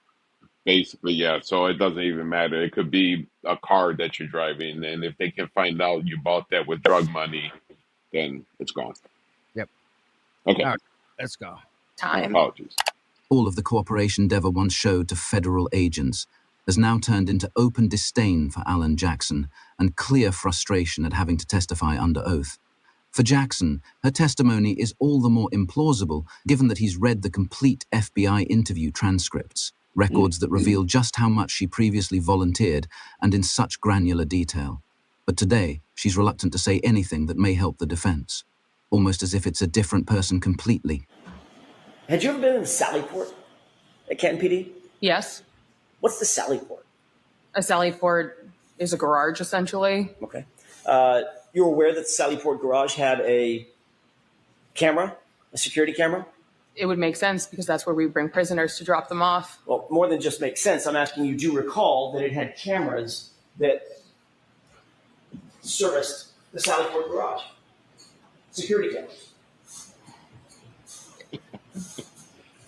Basically, yeah. So it doesn't even matter. It could be a car that you're driving, and if they can find out you bought that with drug money, then it's gone. Yep. Okay. All right, let's go. Time. Apologies. All of the cooperation Dever once showed to federal agents has now turned into open disdain for Alan Jackson and clear frustration at having to testify under oath. For Jackson, her testimony is all the more implausible given that he's read the complete FBI interview transcripts, records that reveal just how much she previously volunteered and in such granular detail. But today, she's reluctant to say anything that may help the defense, almost as if it's a different person completely. Had you ever been in Sallyport at Canton PD? Yes. What's the Sallyport? A Sallyport is a garage, essentially. Okay. You're aware that the Sallyport garage had a camera, a security camera? It would make sense because that's where we bring prisoners to drop them off. Well, more than just makes sense. I'm asking you, do you recall that it had cameras that serviced the Sallyport garage? Security cameras.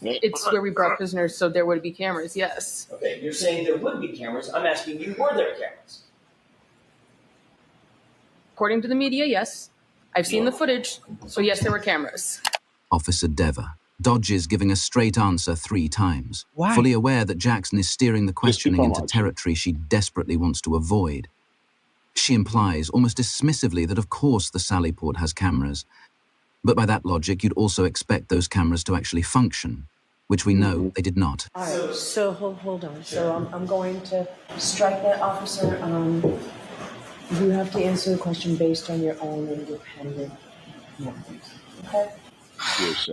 It's where we brought prisoners, so there would be cameras, yes. Okay, you're saying there would be cameras. I'm asking you, were there cameras? According to the media, yes. I've seen the footage, so yes, there were cameras. Officer Dever dodges giving a straight answer 3 times, Why? fully aware that Jackson is steering the questioning on into watching. territory she desperately wants to avoid. She implies, almost dismissively, that of course the Sallyport has cameras, but by that logic you'd also expect those cameras to actually function, which we know they did not. All right, so hold on. So I'm going to strike that, officer. You have to answer the question based on your own independent knowledge. Okay?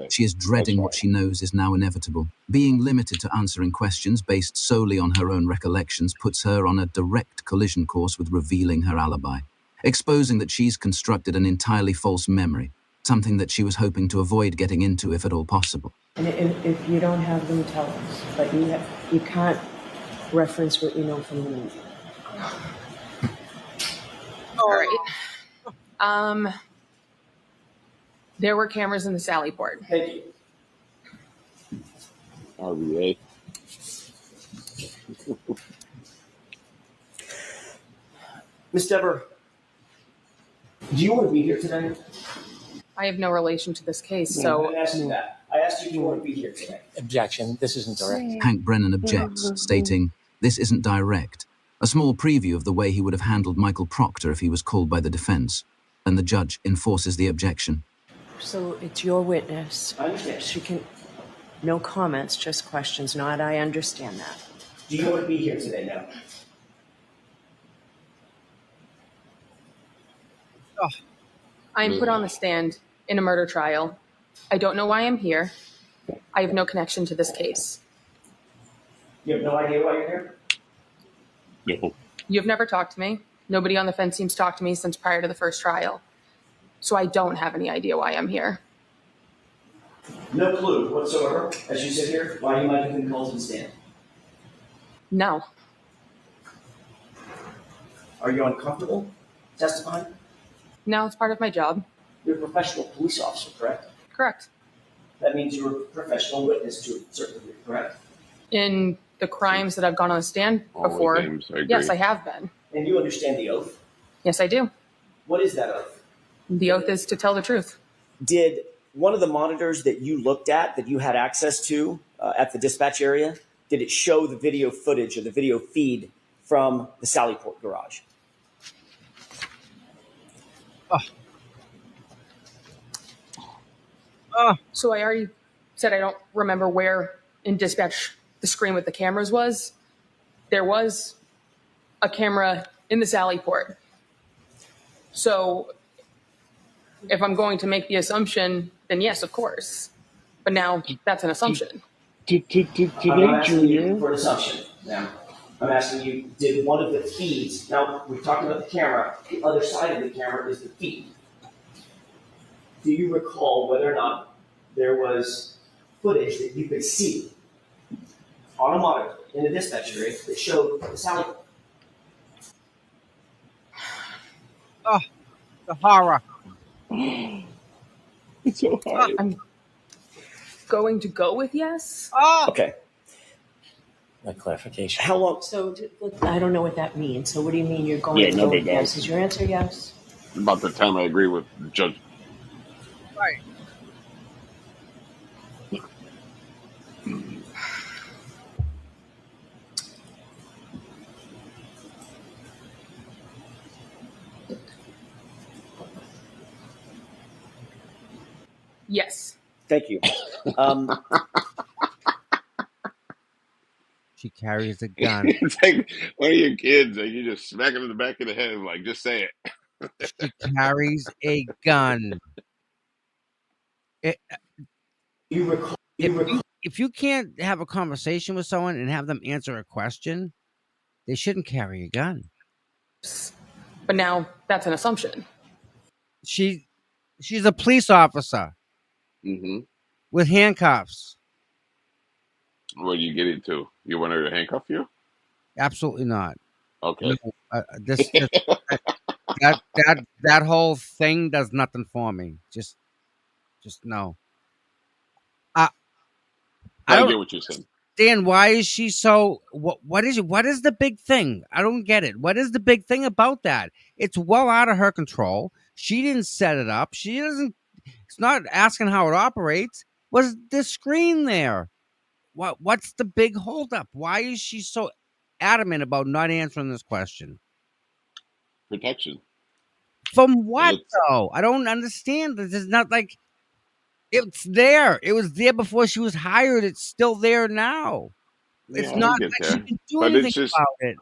She is dreading what she knows is now inevitable. Being limited to answering questions based solely on her own recollections puts her on a direct collision course with revealing her alibi, exposing that she's constructed an entirely false memory, something that she was hoping to avoid getting into if at all possible. And if you don't have them, tell us. But you can't reference what you know from the movie. All right. There were cameras in the Sallyport. Thank you. Are we ready? Ms. Dever, do you want to be here today? I have no relation to this case, I so didn't ask you that. I asked you if you want to be here today. Objection. This isn't direct. Hank Brennan objects, stating, "This isn't direct," a small preview of the way he would have handled Michael Proctor if he was called by the defense, and the judge enforces the objection. So it's your witness. I understand. She can, no comments, just questions. Not, I understand that. Do you want to be here today now? I'm put on the stand in a murder trial. I don't know why I'm here. I have no connection to this case. You have no idea why you're here? No. You've never talked to me. Nobody on the fence seems to talk to me since prior to the first trial. So I don't have any idea why I'm here. No clue whatsoever, as you sit here, why you might have been called to the stand. No. Are you uncomfortable testifying? No, it's part of my job. You're a professional police officer, correct? Correct. That means you're a professional witness to a certain degree, correct? In the crimes that I've gone on the stand before, James, I agree. yes, I have been. And you understand the oath? Yes, I do. What is that oath? The oath is to tell the truth. Did one of the monitors that you looked at, that you had access to at the dispatch area, did it show the video footage or the video feed from the Sallyport garage? So I already said I don't remember where in dispatch the screen with the cameras was. There was a camera in the Sallyport. So if I'm going to make the assumption, then yes, of course. But now that's an assumption. I'm not asking you for an assumption now. I'm asking you, did one of the feeds, now we're talking about the camera, the other side of the camera is the feed. Do you recall whether or not there was footage that you could see on a monitor in the dispatch area that showed the Sallyport? Oh, the horror. It's so hard. I'm going to go with yes. Okay. My clarification. How long? So I don't know what that means. So what do you mean you're going Yeah, to go nobody with yes? does. Is your answer yes? About the time I agree with Judge. Right. Yes. Thank you. She carries a gun. It's like one of your kids, like you just smack him in the back of the head, like just say it. She carries a gun. If you can't have a conversation with someone and have them answer a question, they shouldn't carry a gun. But now that's an assumption. She's a police officer with handcuffs. What do you get into? You want her to handcuff you? Absolutely not. Okay. No, that whole thing does nothing for me. Just no. I don't get what you're saying. Dan, why is she so? What is the big thing? I don't get it. What is the big thing about that? It's well out of her control. She didn't set it up. She doesn't. It's not asking how it operates. Was the screen there? What's the big holdup? Why is she so adamant about not answering this question? Protection. From what though? I don't understand. This is not like it's there. It was there before she was hired. It's still there now. It's Yeah, not I get like she that. can do But anything it's just about it.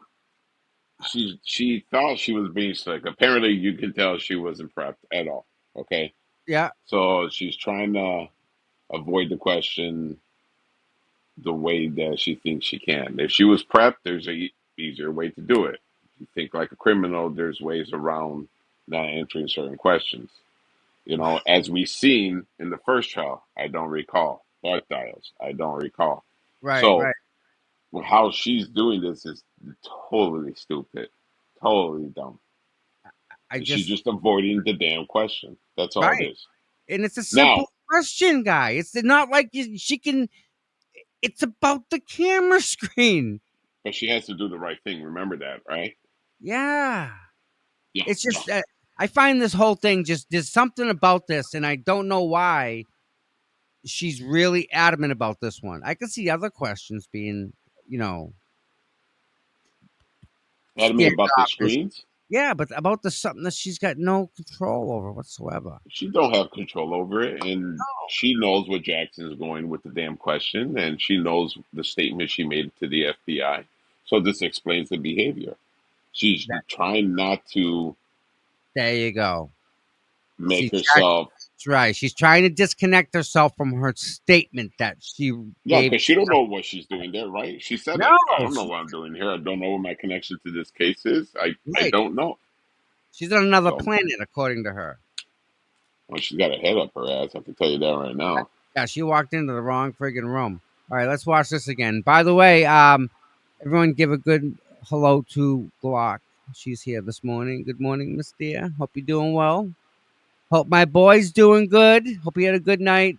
she thought she was being slick. Apparently, you can tell she wasn't prepped at all. Okay. Yeah. So she's trying to avoid the question the way that she thinks she can. If she was prepped, there's a easier way to do it. If you think like a criminal, there's ways around not answering certain questions. You know, as we've seen in the first trial, I don't recall. Bart Dials, I don't recall. Right. So Right. how she's doing this is totally stupid, totally dumb. She's just avoiding the damn question. That's all Right. it is. And it's a simple Now, question, guy. It's not like she can. It's about the camera screen. but she has to do the right thing. Remember that, right? Yeah. Yeah. It's just I find this whole thing just there's something about this, and I don't know why she's really adamant about this one. I could see other questions being, Adamant about the screens? Yeah, but about the something that she's got no control over whatsoever. She don't have control over it, and she knows what Jackson's going with the damn question, and she knows the statement she made to the FBI. So this explains the behavior. She's trying not to There you go. make herself. That's right. She's trying to disconnect herself from her statement that she Yeah, gave. because she don't know what she's doing there, right? She said, No, I don't know what I'm doing here. I don't know what my connection to this case is. I Right. don't know. She's on another So- planet, according to her. Well, she's got a head up her ass. I can tell you that right now. Yeah, she walked into the wrong friggin' room. All right, let's watch this again. By the way, everyone give a good hello to Glock. She's here this morning. Good morning, Miss Dear. Hope you're doing well. Hope my boy's doing good. Hope you had a good night.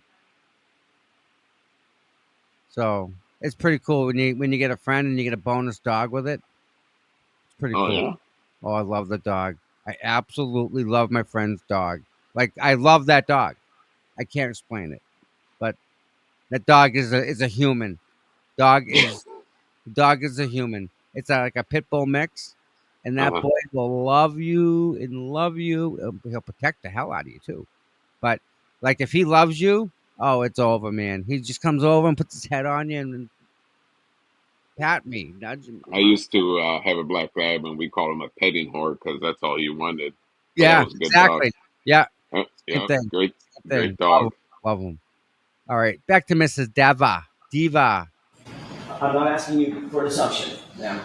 So it's pretty cool when you get a friend and you get a bonus dog with it. It's pretty Oh, cool. yeah? Oh, I love the dog. I absolutely love my friend's dog. Like, I love that dog. I can't explain it, but that dog is a human. Dog is a human. It's like a pit bull mix, and that Uh-huh. boy will love you and love you. He'll protect the hell out of you too. But like, if he loves you, oh, it's over, man. He just comes over and puts his head on you and pat me, nudge me. I used to have a black lab, and we called him a petting whore because that's all he wanted. But Yeah, that was a good exactly. dog. Yeah, Same same thing. great Same thing. dog. Love him. All right, back to Mrs. Diva. I'm not asking you for an assumption now.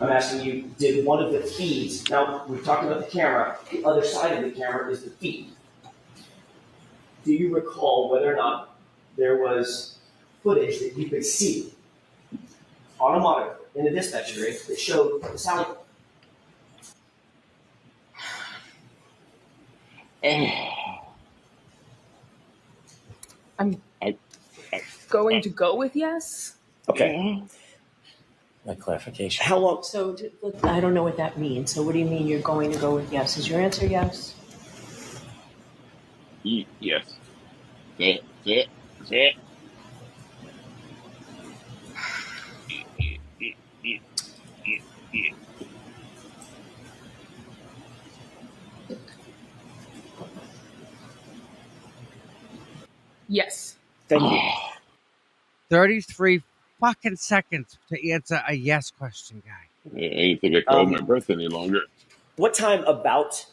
I'm asking you, did one of the feeds, now we've talked about the camera, the other side of the camera is the feed. Do you recall whether or not there was footage that you could see on a monitor in the dispatch area that showed the Sally? I'm going to go with yes. Okay. My clarification. How long? So I don't know what that means. So what do you mean you're going to go with yes? Is your answer yes? Yes. Say it. Yes. Thank you. 33 fucking seconds to answer a yes question, guy. I ain't think I could hold my breath any longer. What time about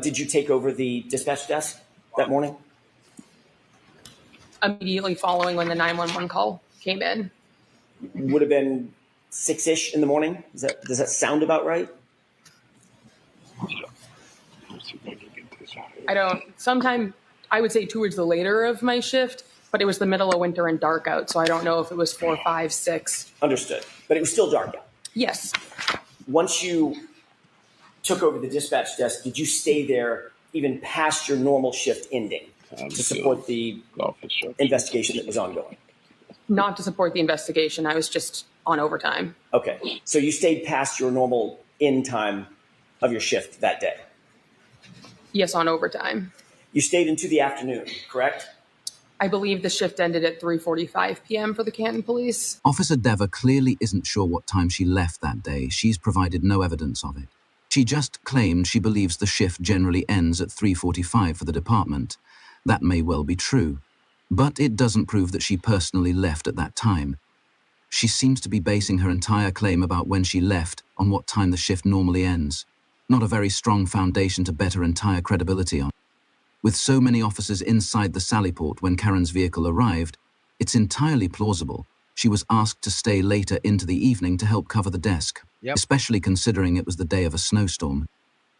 did you take over the dispatch desk that morning? Immediately following when the 911 call came in. Would have been 6-ish in the morning. Does that sound about right? Let's see if I can get this out here. I don't, sometime I would say towards the later of my shift, but it was the middle of winter and dark out. So I don't know if it was 4, 5, 6. Understood. But it was still dark out. Yes. Once you took over the dispatch desk, did you stay there even past your normal shift ending to support the investigation that was ongoing? Not to support the investigation. I was just on overtime. Okay. So you stayed past your normal end time of your shift that day? Yes, on overtime. You stayed into the afternoon, correct? I believe the shift ended at 3:45 p.m. for the Canton Police. Officer Deva clearly isn't sure what time she left that day. She's provided no evidence of it. She just claimed she believes the shift generally ends at 3:45 for the department. That may well be true, but it doesn't prove that she personally left at that time. She seems to be basing her entire claim about when she left on what time the shift normally ends. Not a very strong foundation to bet her entire credibility on. With so many officers inside the Sallyport when Karen's vehicle arrived, it's entirely plausible she was asked to stay later into the evening to help cover the desk, especially considering it was the day of a snowstorm.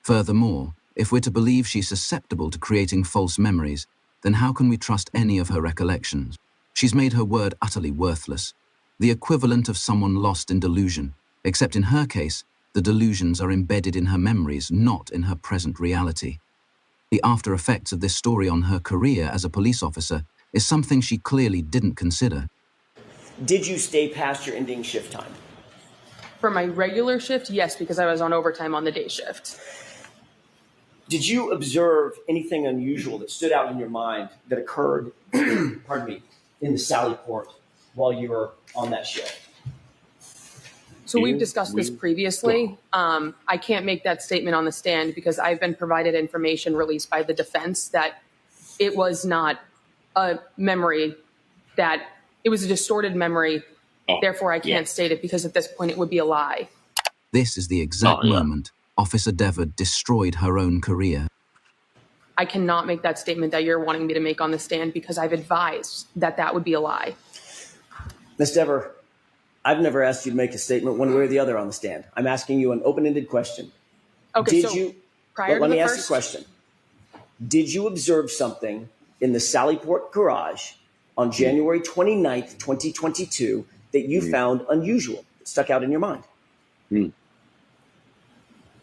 Furthermore, if we're to believe she's susceptible to creating false memories, then how can we trust any of her recollections? She's made her word utterly worthless, the equivalent of someone lost in delusion, except in her case, the delusions are embedded in her memories, not in her present reality. The after effects of this story on her career as a police officer is something she clearly didn't consider. Did you stay past your ending shift time? For my regular shift, yes, because I was on overtime on the day shift. Did you observe anything unusual that stood out in your mind that occurred, pardon me, in the Sallyport while you were on that shift? So we've discussed this previously. I can't make that statement on the stand because I've been provided information released by the defense that it was not a memory, that it was a distorted memory. Therefore, I can't state it because at this point it would be a lie. This is the exact moment Officer Deva destroyed her own career. I cannot make that statement that you're wanting me to make on the stand because I've advised that that would be a lie. Ms. Dever, I've never asked you to make a statement one way or the other on the stand. I'm asking you an open-ended question. Okay, Did so you, prior to let the me ask you a first... question. Did you observe something in the Sallyport garage on January 29th, 2022 that you found unusual, that stuck out in your mind?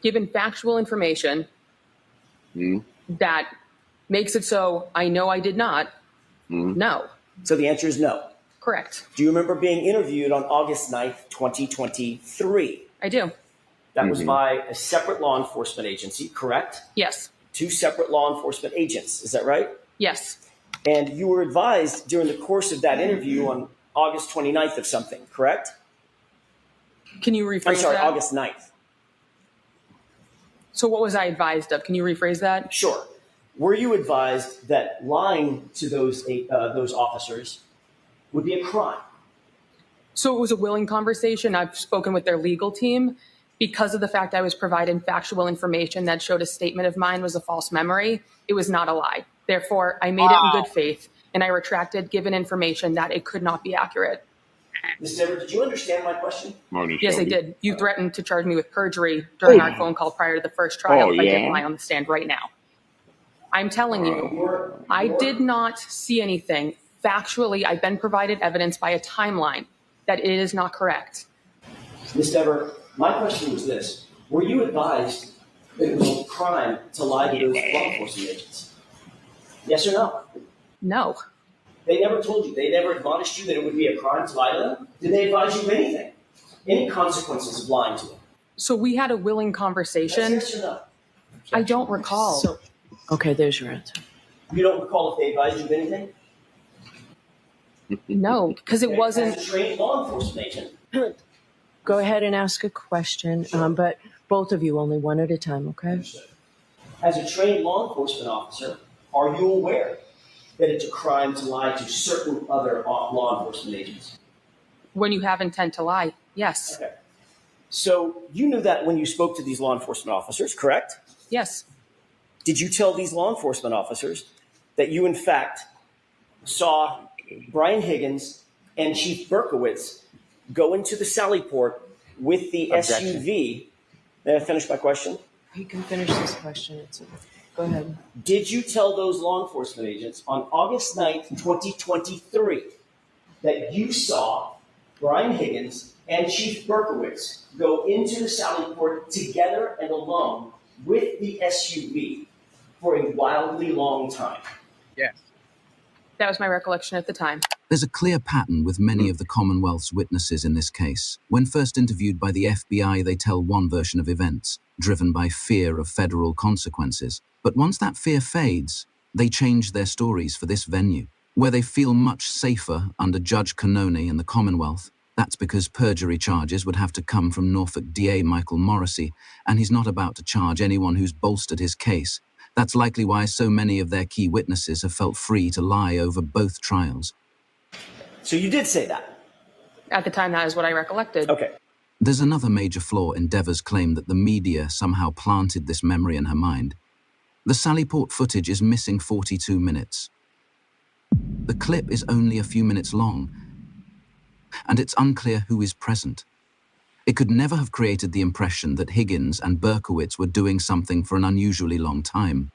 Given factual information that makes it so I know I did not, no. So the answer is no. Correct. Do you remember being interviewed on August 9th, 2023? I do. That was by a separate law enforcement agency, correct? Yes. 2 separate law enforcement agents, is that right? Yes. And you were advised during the course of that interview on August 29th of something, correct? Can you rephrase I'm sorry, that? August 9th. So what was I advised of? Can you rephrase that? Sure. Were you advised that lying to those officers would be a crime? So it was a willing conversation. I've spoken with their legal team. Because of the fact I was provided factual information that showed a statement of mine was a false memory, it was not a lie. Therefore, I made it in good faith, and I retracted given information that it could not be accurate. Ms. Dever, did you understand my question? Yes, I did. You threatened to charge me with perjury during our phone call prior to the first trial if I didn't lie on the stand right now. I'm telling you, I did not see anything. Factually, I've been provided evidence by a timeline that it is not correct. Ms. Dever, my question was this. Were you advised that it was a crime to lie to those law enforcement agents? Yes or no? No. They never told you. They never admonished you that it would be a crime to lie to them? Did they advise you of anything? Any consequences of lying to them? So we had a willing conversation. Yes or no? I don't recall. Okay, there's your answer. You don't recall if they advised you of anything? No, because it wasn't. As a trained law enforcement agent. Go ahead and ask a question, but both of you only one at a time, okay? As a trained law enforcement officer, are you aware that it's a crime to lie to certain other law enforcement agents? When you have intent to lie, yes. Okay. So you knew that when you spoke to these law enforcement officers, correct? Yes. Did you tell these law enforcement officers that you, in fact, saw Brian Higgins and Chief Berkowitz go into the Sallyport with the SUV? May I finish my question? You can finish this question. Go ahead. Did you tell those law enforcement agents on August 9th, 2023, that you saw Brian Higgins and Chief Berkowitz go into the Sallyport together and alone with the SUV for a wildly long time? Yes. That was my recollection at the time. There's a clear pattern with many of the Commonwealth's witnesses in this case. When first interviewed by the FBI, they tell one version of events, driven by fear of federal consequences. But once that fear fades, they change their stories for this venue, where they feel much safer under Judge Cannone and the Commonwealth. That's because perjury charges would have to come from Norfolk DA Michael Morrissey, and he's not about to charge anyone who's bolstered his case. That's likely why so many of their key witnesses have felt free to lie over both trials. So you did say that? At the time, that is what I recollected. Okay. There's another major flaw in Dever's claim that the media somehow planted this memory in her mind. The Sallyport footage is missing 42 minutes. The clip is only a few minutes long, and it's unclear who is present. It could never have created the impression that Higgins and Berkowitz were doing something for an unusually long time.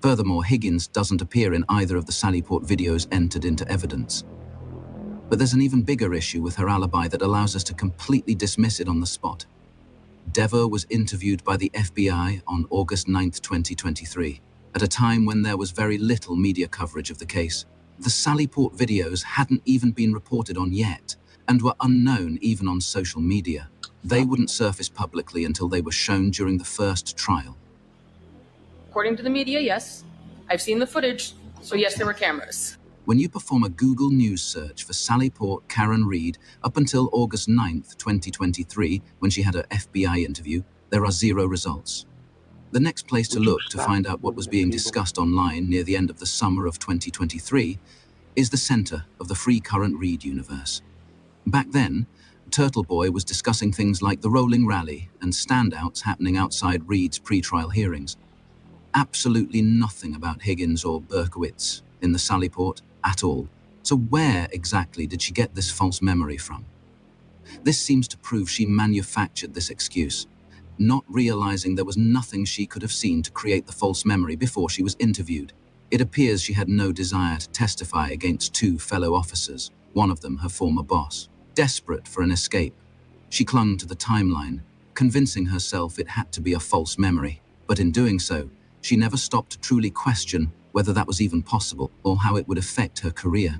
Furthermore, Higgins doesn't appear in either of the Sallyport videos entered into evidence. But there's an even bigger issue with her alibi that allows us to completely dismiss it on the spot. Dever was interviewed by the FBI on August 9th, 2023, at a time when there was very little media coverage of the case. The Sallyport videos hadn't even been reported on yet, and were unknown even on social media. They wouldn't surface publicly until they were shown during the first trial. According to the media, yes. I've seen the footage, so yes, there were cameras. When you perform a Google News search for Sallyport Karen Reid up until August 9th, 2023, when she had her FBI interview, there are 0 results. The next place to look to find out what was being discussed online near the end of the summer of 2023 is the center of the Free Current Reid universe. Back then, Turtle Boy was discussing things like the rolling rally and standouts happening outside Reid's pretrial hearings. Absolutely nothing about Higgins or Berkowitz in the Sallyport at all. So where exactly did she get this false memory from? This seems to prove she manufactured this excuse, not realizing there was nothing she could have seen to create the false memory before she was interviewed. It appears she had no desire to testify against two fellow officers, one of them her former boss. Desperate for an escape, she clung to the timeline, convincing herself it had to be a false memory. But in doing so, she never stopped to truly question whether that was even possible or how it would affect her career.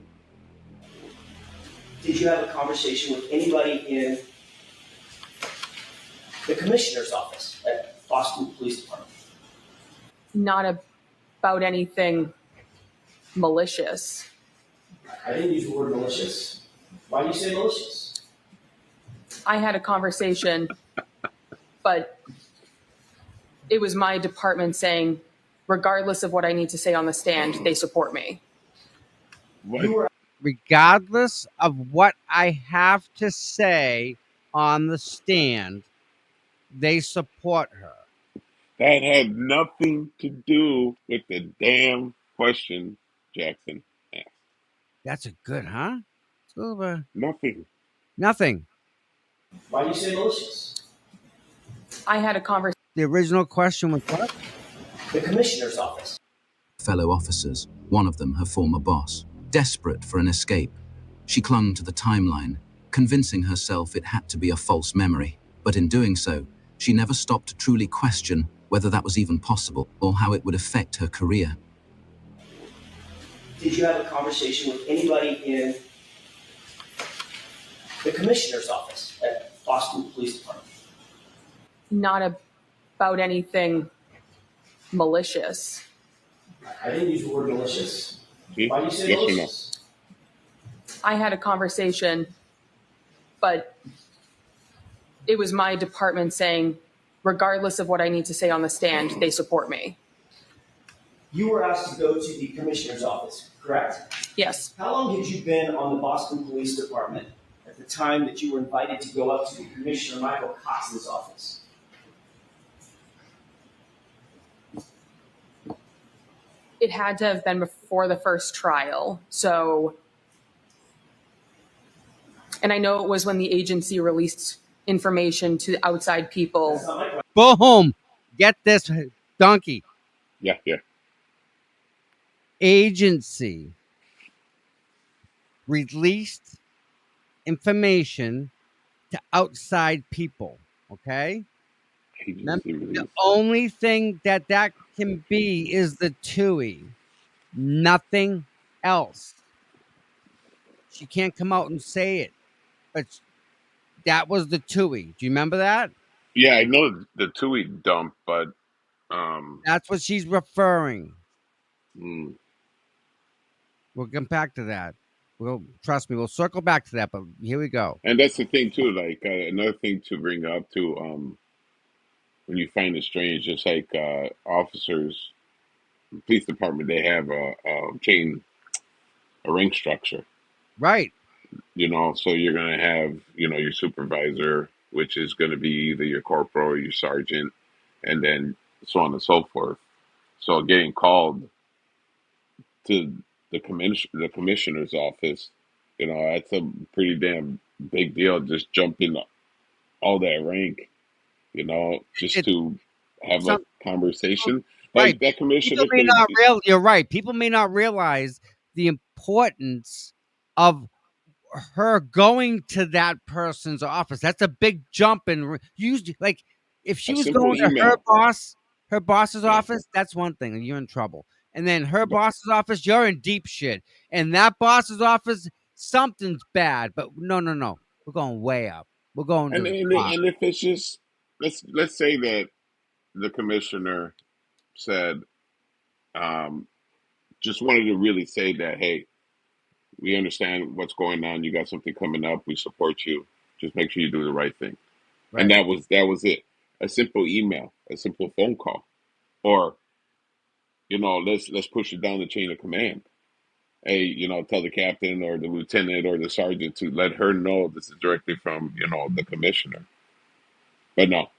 Did you have a conversation with anybody in the commissioner's office at Boston Police Department? Not about anything malicious. I didn't use the word malicious. Why do you say malicious? I had a conversation, but it was my department saying, regardless of what I need to say on the stand, they support me. Regardless of what I have to say on the stand, they support her. That had nothing to do with the damn question Jackson asked. That's a good, huh? It's a little bit... Nothing. Nothing. Why do you say malicious? I had a conversation. The original question was what? The commissioner's office. Fellow officers, one of them her former boss. Desperate for an escape, she clung to the timeline, convincing herself it had to be a false memory. But in doing so, she never stopped to truly question whether that was even possible or how it would affect her career. Did you have a conversation with anybody in the commissioner's office at Boston Police Department? Not about anything malicious. I didn't use the word malicious. Why do you say Yes or no? malicious? I had a conversation, but it was my department saying, regardless of what I need to say on the stand, they support me. You were asked to go to the commissioner's office, correct? Yes. How long had you been on the Boston Police Department at the time that you were invited to go up to the Commissioner Michael Cox's office? It had to have been before the first trial. So, and I know it was when the agency released information to outside people. Boom! Get this, donkey. Yeah. Agency released information to outside people. Okay? The only thing that can be is the TUI. Nothing else. She can't come out and say it. But that was the TUI. Do you remember that? Yeah, I know the TUI dump, but that's what she's referring. Mm. We'll come back to that. Trust me, we'll circle back to that, but here we go. And that's the thing too, like another thing to bring up too, when you find it strange, just like officers, police department, they have a rank structure. Right. You know, so you're going to have, your supervisor, which is going to be either your corporal or your sergeant, and then so on and so forth. So getting called to the commissioner's office, that's a pretty damn big deal. Just jumping all that rank, just to have a conversation. Right. Like that commissioner. You're right. People may not realize the importance of her going to that person's office. That's a big jump in usually, like if she was going to her boss's office, that's one thing, and you're in trouble. And then her boss's office, you're in deep shit. And that boss's office, something's bad. But no. We're going way up. We're going and if it's just let's say that the commissioner said just wanted to really say that, hey, we understand what's going on. You got something coming up. We support you. Just make sure you do the right thing. Right. And that was it. A simple email, a simple phone call, or let's push it down the chain of command. Hey, tell the captain or the lieutenant or the sergeant to let her know this is directly from the commissioner. But no.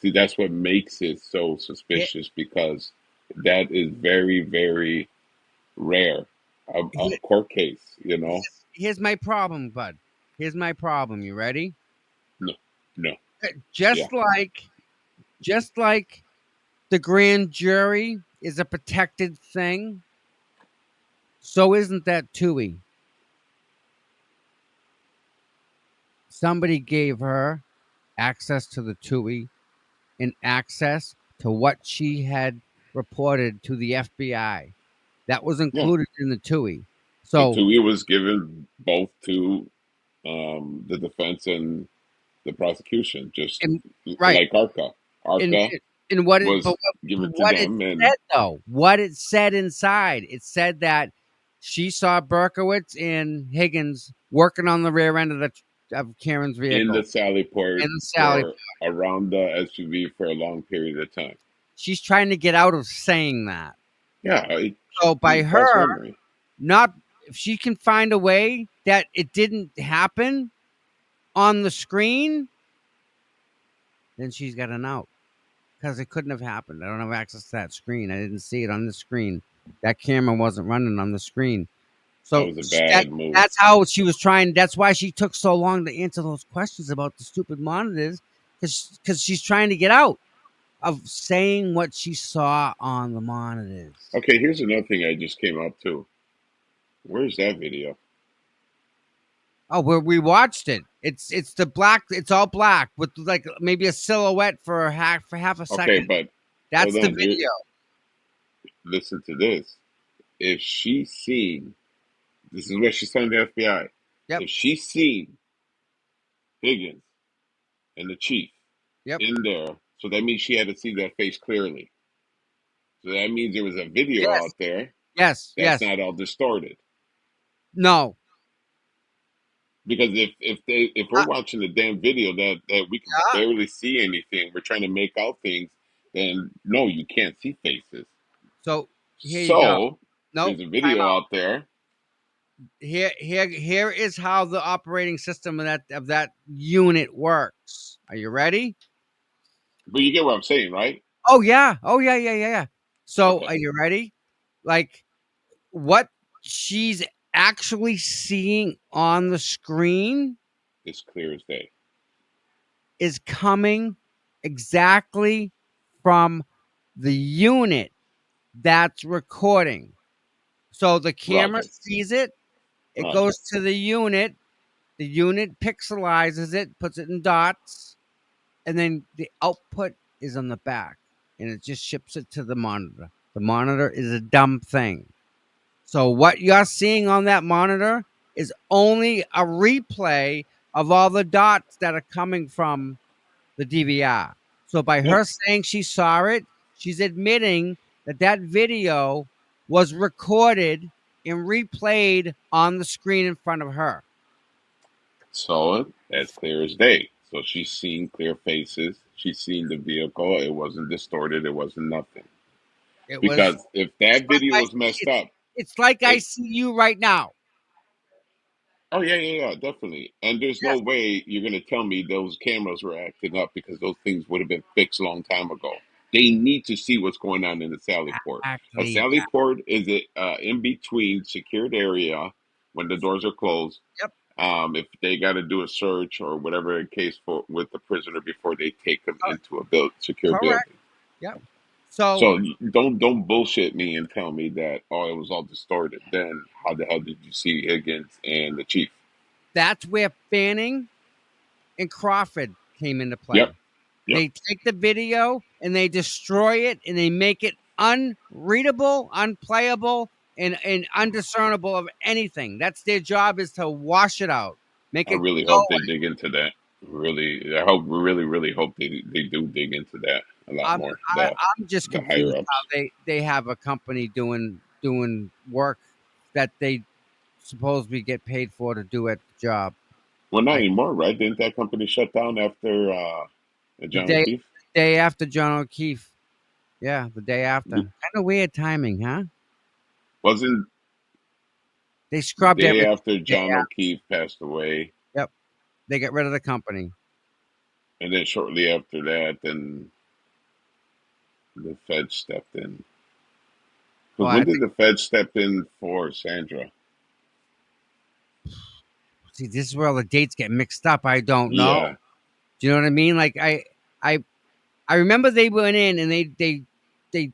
See, that's what makes it so suspicious, because that is very, very rare. A court case, Here's my problem, bud. Here's my problem. You ready? No. Just like the grand jury is a protected thing, so isn't that Tui. Somebody gave her access to the Tui and access to what she had reported to the FBI. That was included in the Tui. So Tui was given both to the defense and the prosecution, just right. like Arca. Arca and what it, was but given to what it them, and said though, what it said inside, it said that she saw Berkowitz and Higgins working on the rear end of Karen's vehicle in the Sally port in the Sally for around the SUV for a long period of time. She's trying to get out of saying that. Yeah. So by false her, memory. not if she can find a way that it didn't happen on the screen, then she's got an out. Because it couldn't have happened. I don't have access to that screen. I didn't see it on the screen. That camera wasn't running on the screen. So that was a bad move. That's how she was trying. That's why she took so long to answer those questions about the stupid monitors. Because she's trying to get out of saying what she saw on the monitors. Okay, here's another thing I just came up to. Where's that video? Oh, we watched it. It's the black. It's all black with like maybe a silhouette for half a second. Okay, but that's hold the on. video. Listen to this. If she seen, this is what she's telling the FBI. Yep. If she seen Higgins and the chief in there, so that means she had to see that face clearly. So that means there was a video out there. Yes. That's not all distorted. No. Because if we're watching the damn video that we can barely see anything, we're trying to make out things, then no, you can't see faces. So here you go. Nope, there's a video out there. Here is how the operating system of that unit works. Are you ready? But you get what I'm saying, right? Oh yeah. So are you ready? Like what she's actually seeing on the screen is clear as day. Is coming exactly from the unit that's recording. So the camera sees it. It goes to the unit pixelizes it, puts it in dots, and then the output is on the back, and it just ships it to the monitor. The monitor is a dumb thing. So what you're seeing on that monitor is only a replay of all the dots that are coming from the DVR. So by her saying she saw it, she's admitting that video was recorded and replayed on the screen in front of her. So that's clear as day. So she's seen clear faces. She's seen the vehicle. It wasn't distorted. It wasn't nothing. Because if that video was messed up. It's like I see you right now. Oh, yeah, definitely. And there's no way you're going to tell me those cameras were acting up because those things would have been fixed a long time ago. They need to see what's going on in the Sally port. A Sally port is in between secured area when the doors are closed. Yep. If they got to do a search or whatever case with the prisoner before they take them into a secure building. Yep. So don't bullshit me and tell me that it was all distorted. Then how the hell did you see Higgins and the chief? That's where Fanning and Crawford came into play. Yep. They take the video and they destroy it and they make it unreadable, unplayable, and undiscernible of anything. That's their job, is to wash it out. I really hope they dig into that. I really hope they do dig into that a lot more. I'm just confused how they have a company doing work that they supposedly get paid for to do at the job. Well, not anymore, right? Didn't that company shut down after John O'Keefe? The day after John O'Keefe. Yeah, the day after. Kind of weird timing, huh? Wasn't they scrubbed the day everything after John O'Keefe passed away? Yep. They got rid of the company. And then shortly after that, then the Fed stepped in. When did the Fed step in for Sandra? See, this is where all the dates get mixed up. I don't know. Yeah. Do you know what I mean? Like I remember they went in and they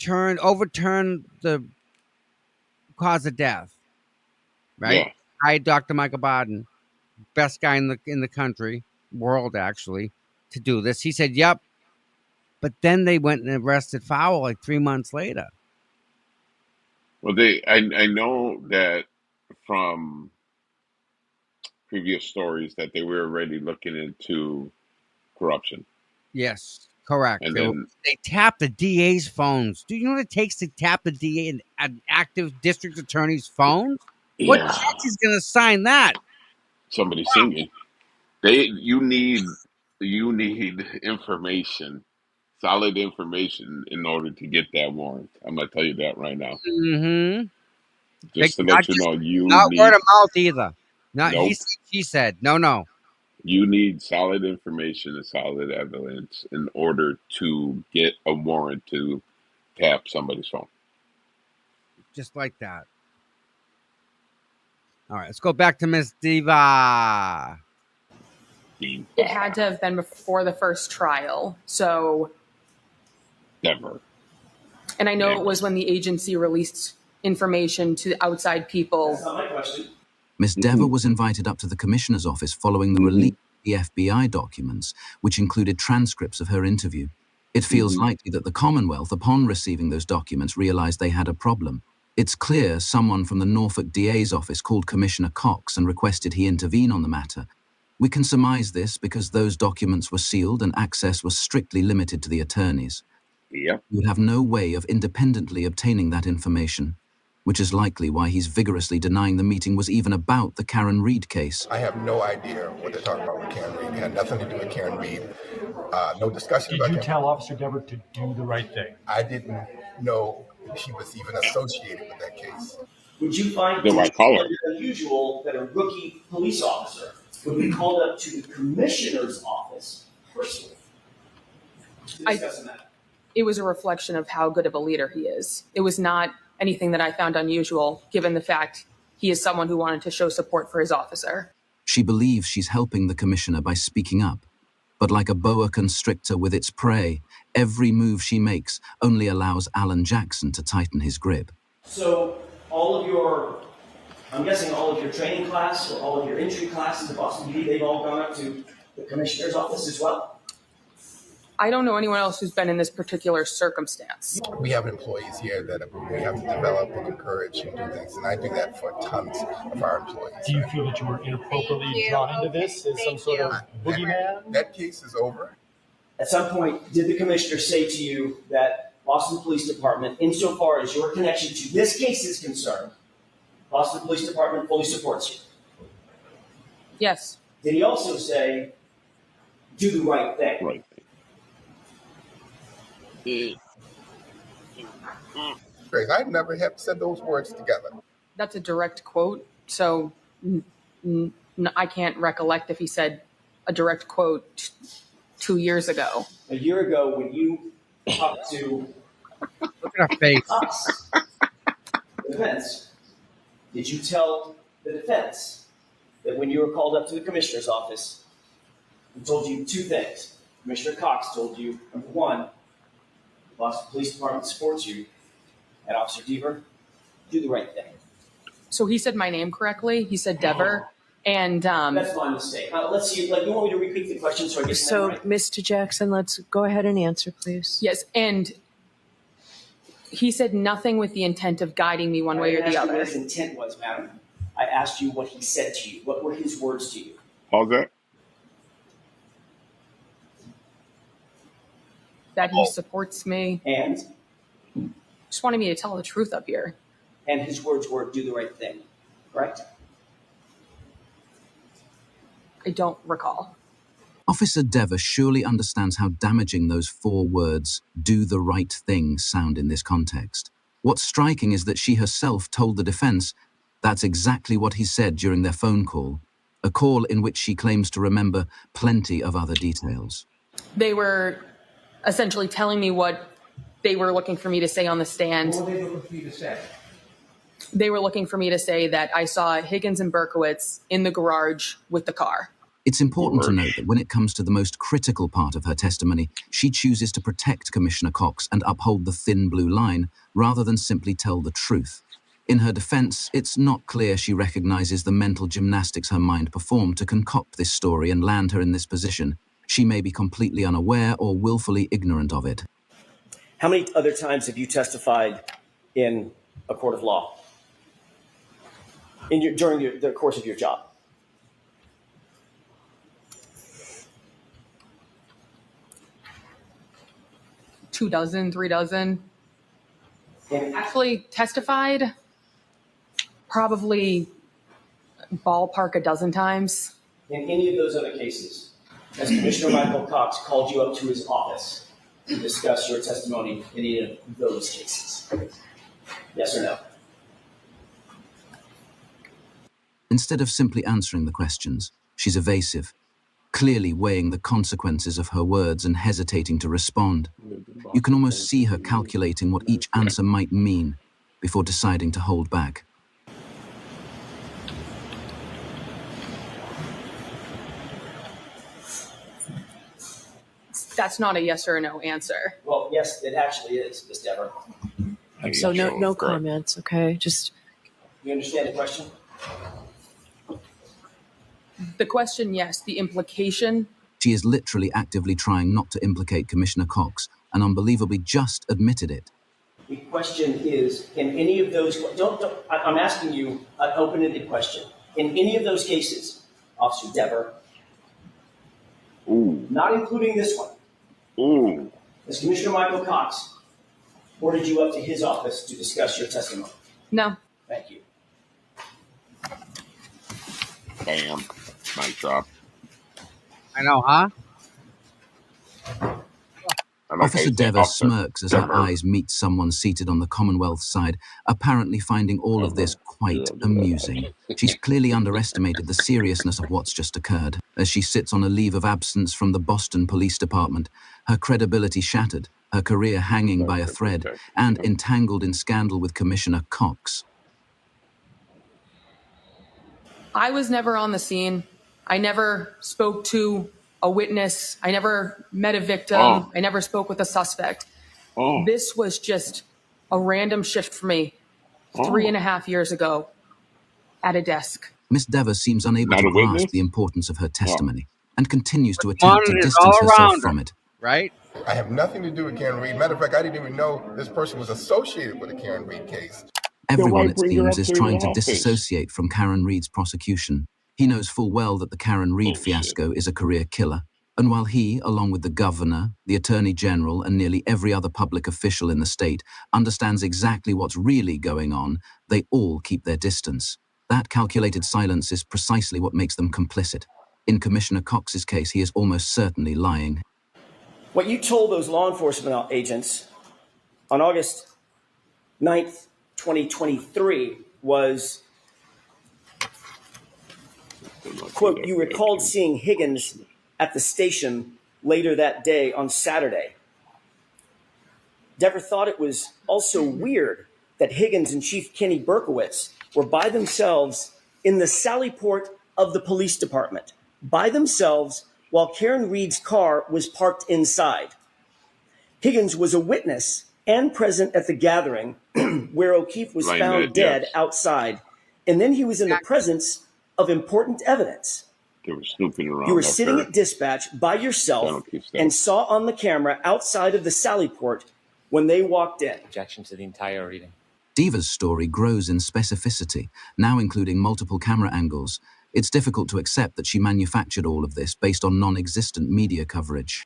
overturned the cause of death, right? Yeah. I, Dr. Michael Baden, best guy in the country, world actually, to do this. He said, "Yep," but then they went and arrested Fowle like 3 months later. Well, I know that from previous stories that they were already looking into corruption. Yes, correct. And then They tapped the DA's phones. Do you know what it takes to tap the DA and an active district attorney's phone? What yeah, judge is going to sign that? somebody singing. You need information, solid information in order to get that warrant. I'm gonna tell you that right now. Mm-hmm. Just to let you know, you Not need word of mouth either. Not nope. he said, she said. No. You need solid information and solid evidence in order to get a warrant to tap somebody's phone. Just like that. All right, let's go back to Miss Diva. It had to have been before the first trial. So, Never. and I know it was when the agency released information to outside people. That's not my question. Miss Dever was invited up to the commissioner's office following the release of the FBI documents, which included transcripts of her interview. It feels likely that the Commonwealth, upon receiving those documents, realized they had a problem. It's clear someone from the Norfolk DA's office called Commissioner Cox and requested he intervene on the matter. We can surmise this because those documents were sealed and access was strictly limited to the attorneys. Yep. You would have no way of independently obtaining that information, which is likely why he's vigorously denying the meeting was even about the Karen Reed case. I have no idea what they're talking about with Karen Reed. It had nothing to do with Karen Reed. No discussion about Did you Karen. tell Officer Dever to do the right thing? I didn't know she was even associated with that case. Would you find The white collar. it unusual that a rookie police officer would be called up to the commissioner's office personally to discuss a matter? It was a reflection of how good of a leader he is. It was not anything that I found unusual, given the fact he is someone who wanted to show support for his officer. She believes she's helping the commissioner by speaking up. But like a boa constrictor with its prey, every move she makes only allows Alan Jackson to tighten his grip. So I'm guessing all of your training class or all of your entry classes at Boston PD, they've all gone up to the commissioner's office as well? I don't know anyone else who's been in this particular circumstance. We have employees here that we have to develop and encourage and do things, and I do that for tons of our employees. Do you feel that you were inappropriately drawn into this as some sort of boogeyman? That case is over. At some point, did the commissioner say to you that Boston Police Department, insofar as your connection to this case is concerned, Boston Police Department fully supports you? Yes. Did he also say, do the right thing? Right. Grace, I never have said those words together. That's a direct quote, so I can't recollect if he said a direct quote 2 years ago. A year ago, when you talked to Look at her face. us, the defense, did you tell the defense that when you were called up to the commissioner's office, he told you two things? Commissioner Cox told you, number one, the Boston Police Department supports you, and Officer Dever, do the right thing. So he said my name correctly. He said Dever. And that's my mistake. Let's see. You want me to repeat the question so I get So, right? Mr. Jackson, let's go ahead and answer, please. Yes, and he said nothing with the intent of guiding me one way or the I asked you other. what his intent was, madam. I asked you what he said to you. What were his words to you? How's that? That he supports me. And just wanted me to tell the truth up here. And his words were, do the right thing, correct? I don't recall. Officer Dever surely understands how damaging those 4 words, do the right thing, sound in this context. What's striking is that she herself told the defense that's exactly what he said during their phone call, a call in which she claims to remember plenty of other details. They were essentially telling me what they were looking for me to say on the stand. What were they looking for you to say? They were looking for me to say that I saw Higgins and Berkowitz in the garage with the car. It's important to note that when it comes to the most critical part of her testimony, she chooses to protect Commissioner Cox and uphold the thin blue line rather than simply tell the truth. In her defense, it's not clear she recognizes the mental gymnastics her mind performed to concoct this story and land her in this position. She may be completely unaware or willfully ignorant of it. How many other times have you testified in a court of law during the course of your job? Two dozen, 3 dozen. Actually testified probably ballpark a dozen times. In any of those other cases, has Commissioner Michael Cox called you up to his office to discuss your testimony in any of those cases? Yes or no? Instead of simply answering the questions, she's evasive, clearly weighing the consequences of her words and hesitating to respond. You can almost see her calculating what each answer might mean before deciding to hold back. That's not a yes or a no answer. Well, yes, it actually is, Ms. Dever. So no comments, okay? Just. You understand the question? The question, yes. The implication. She is literally actively trying not to implicate Commissioner Cox and unbelievably just admitted it. The question is, in any of those, I'm asking you an open-ended question. In any of those cases, Officer Dever, not including this one, as Commissioner Michael Cox ordered you up to his office to discuss your testimony? No. Thank you. Bam. Nice job. I know, huh? Officer Dever smirks as her eyes meet someone seated on the Commonwealth side, apparently finding all of this quite amusing. She's clearly underestimated the seriousness of what's just occurred. As she sits on a leave of absence from the Boston Police Department, her credibility shattered, her career hanging by a thread, and entangled in scandal with Commissioner Cox. I was never on the scene. I never spoke to a witness. I never met a victim. I never spoke with a suspect. This was just a random shift for me 3.5 years ago at a desk. Miss Dever seems unable to grasp the importance of her testimony and continues to attempt to distance herself from it. Right? I have nothing to do with Karen Reed. Matter of fact, I didn't even know this person was associated with the Karen Reed case. Everyone, it seems, is trying to disassociate from Karen Reed's prosecution. He knows full well that the Karen Reed fiasco is a career killer. And while he, along with the governor, the attorney general, and nearly every other public official in the state, understands exactly what's really going on, they all keep their distance. That calculated silence is precisely what makes them complicit. In Commissioner Cox's case, he is almost certainly lying. What you told those law enforcement agents on August 9th, 2023 was, quote, you recalled seeing Higgins at the station later that day on Saturday. Dever thought it was also weird that Higgins and Chief Kenny Berkowitz were by themselves in the Sally Port of the police department, by themselves while Karen Reed's car was parked inside. Higgins was a witness and present at the gathering where O'Keefe was found dead outside, and then he was in the presence of important evidence. They were snooping around. You were sitting at dispatch by yourself and saw on the camera outside of the Sally Port when they walked in. Objection to the entire reading. Dever's story grows in specificity, now including multiple camera angles. It's difficult to accept that she manufactured all of this based on non-existent media coverage.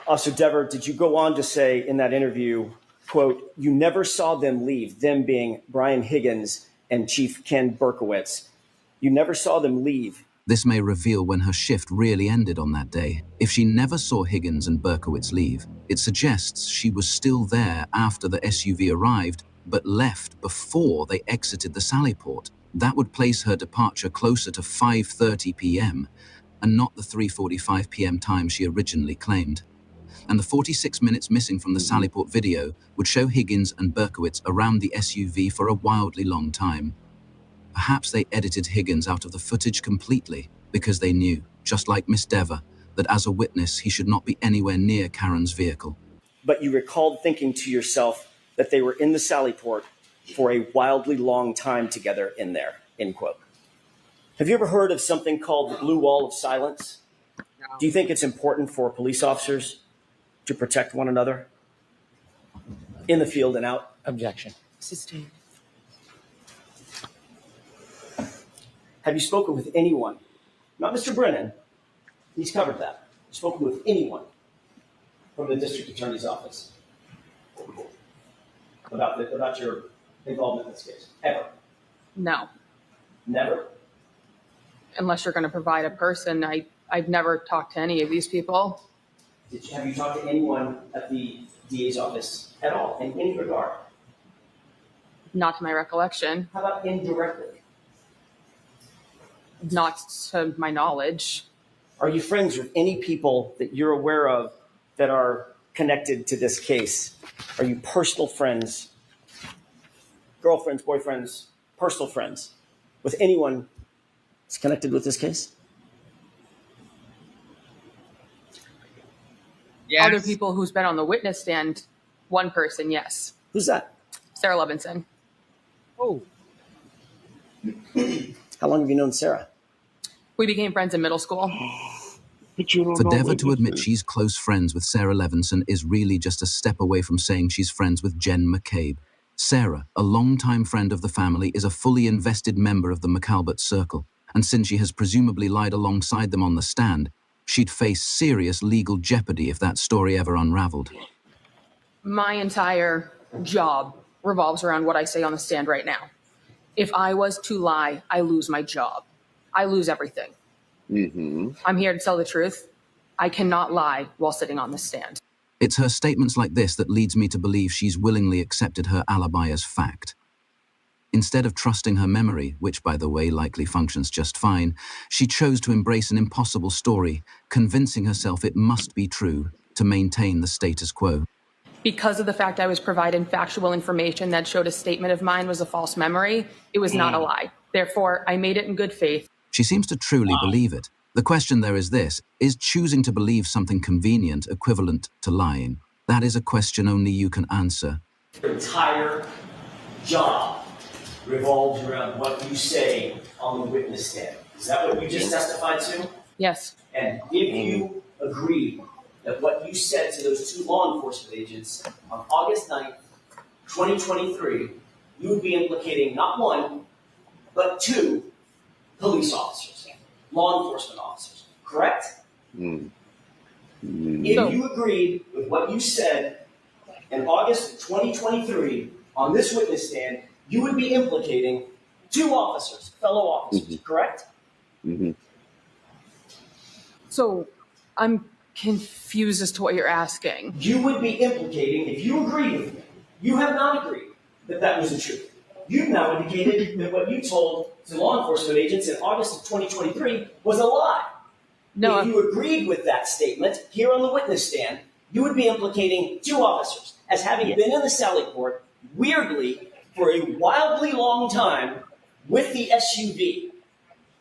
Officer Dever, did you go on to say in that interview, quote, you never saw them leave, them being Brian Higgins and Chief Ken Berkowitz. You never saw them leave. This may reveal when her shift really ended on that day. If she never saw Higgins and Berkowitz leave, it suggests she was still there after the SUV arrived, but left before they exited the Sally Port. That would place her departure closer to 5:30 p.m. and not the 3:45 p.m. time she originally claimed. And the 46 minutes missing from the Sally Port video would show Higgins and Berkowitz around the SUV for a wildly long time. Perhaps they edited Higgins out of the footage completely because they knew, just like Miss Dever, that as a witness he should not be anywhere near Karen's vehicle. But you recalled thinking to yourself that they were in the Sallyport for a wildly long time together in there, end quote. Have you ever heard of something called the blue wall of silence? No. Do you think it's important for police officers to protect one another in the field and out? Objection. Sustained. Have you spoken with anyone, not Mr. Brennan, he's covered that, spoken with anyone from the district attorney's office about your involvement in this case? Ever? No. Never? Unless you're going to provide a person. I've never talked to any of these people. Have you talked to anyone at the DA's office at all, in any regard? Not to my recollection. How about indirectly? Not to my knowledge. Are you friends with any people that you're aware of that are connected to this case? Are you personal friends, girlfriends, boyfriends, personal friends with anyone that's connected with this case? Yes. Other people who's been on the witness stand, one person, yes. Who's that? Sarah Levinson. Oh. How long have you known Sarah? We became friends in middle school. For Dever to admit she's close friends with Sarah Levinson is really just a step away from saying she's friends with Jen McCabe. Sarah, a longtime friend of the family, is a fully invested member of the McAlbert Circle, and since she has presumably lied alongside them on the stand, she'd face serious legal jeopardy if that story ever unraveled. My entire job revolves around what I say on the stand right now. If I was to lie, I lose my job. I lose everything. Mm-hmm. I'm here to tell the truth. I cannot lie while sitting on the stand. It's her statements like this that leads me to believe she's willingly accepted her alibi as fact. Instead of trusting her memory, which, by the way, likely functions just fine, she chose to embrace an impossible story, convincing herself it must be true to maintain the status quo. Because of the fact I was provided factual information that showed a statement of mine was a false memory, it was not a lie. Therefore, I made it in good faith. She seems to truly believe it. The question there is this: is choosing to believe something convenient equivalent to lying? That is a question only you can answer. Your entire job revolves around what you say on the witness stand. Is that what you just testified to? Yes. And if you agree that what you said to those two law enforcement agents on August 9th, 2023, you would be implicating not one, but two police officers, law enforcement officers, correct? Mm. If you agreed with what you said in August of 2023 on this witness stand, you would be implicating two officers, fellow officers, correct? Mm-hmm. So I'm confused as to what you're asking. You would be implicating, if you agree with me, you have not agreed that that was the truth. You've now indicated that what you told to law enforcement agents in August of 2023 was a lie. No. If you agreed with that statement here on the witness stand, you would be implicating two officers as having been in the Sallyport, weirdly, for a wildly long time with the SUV,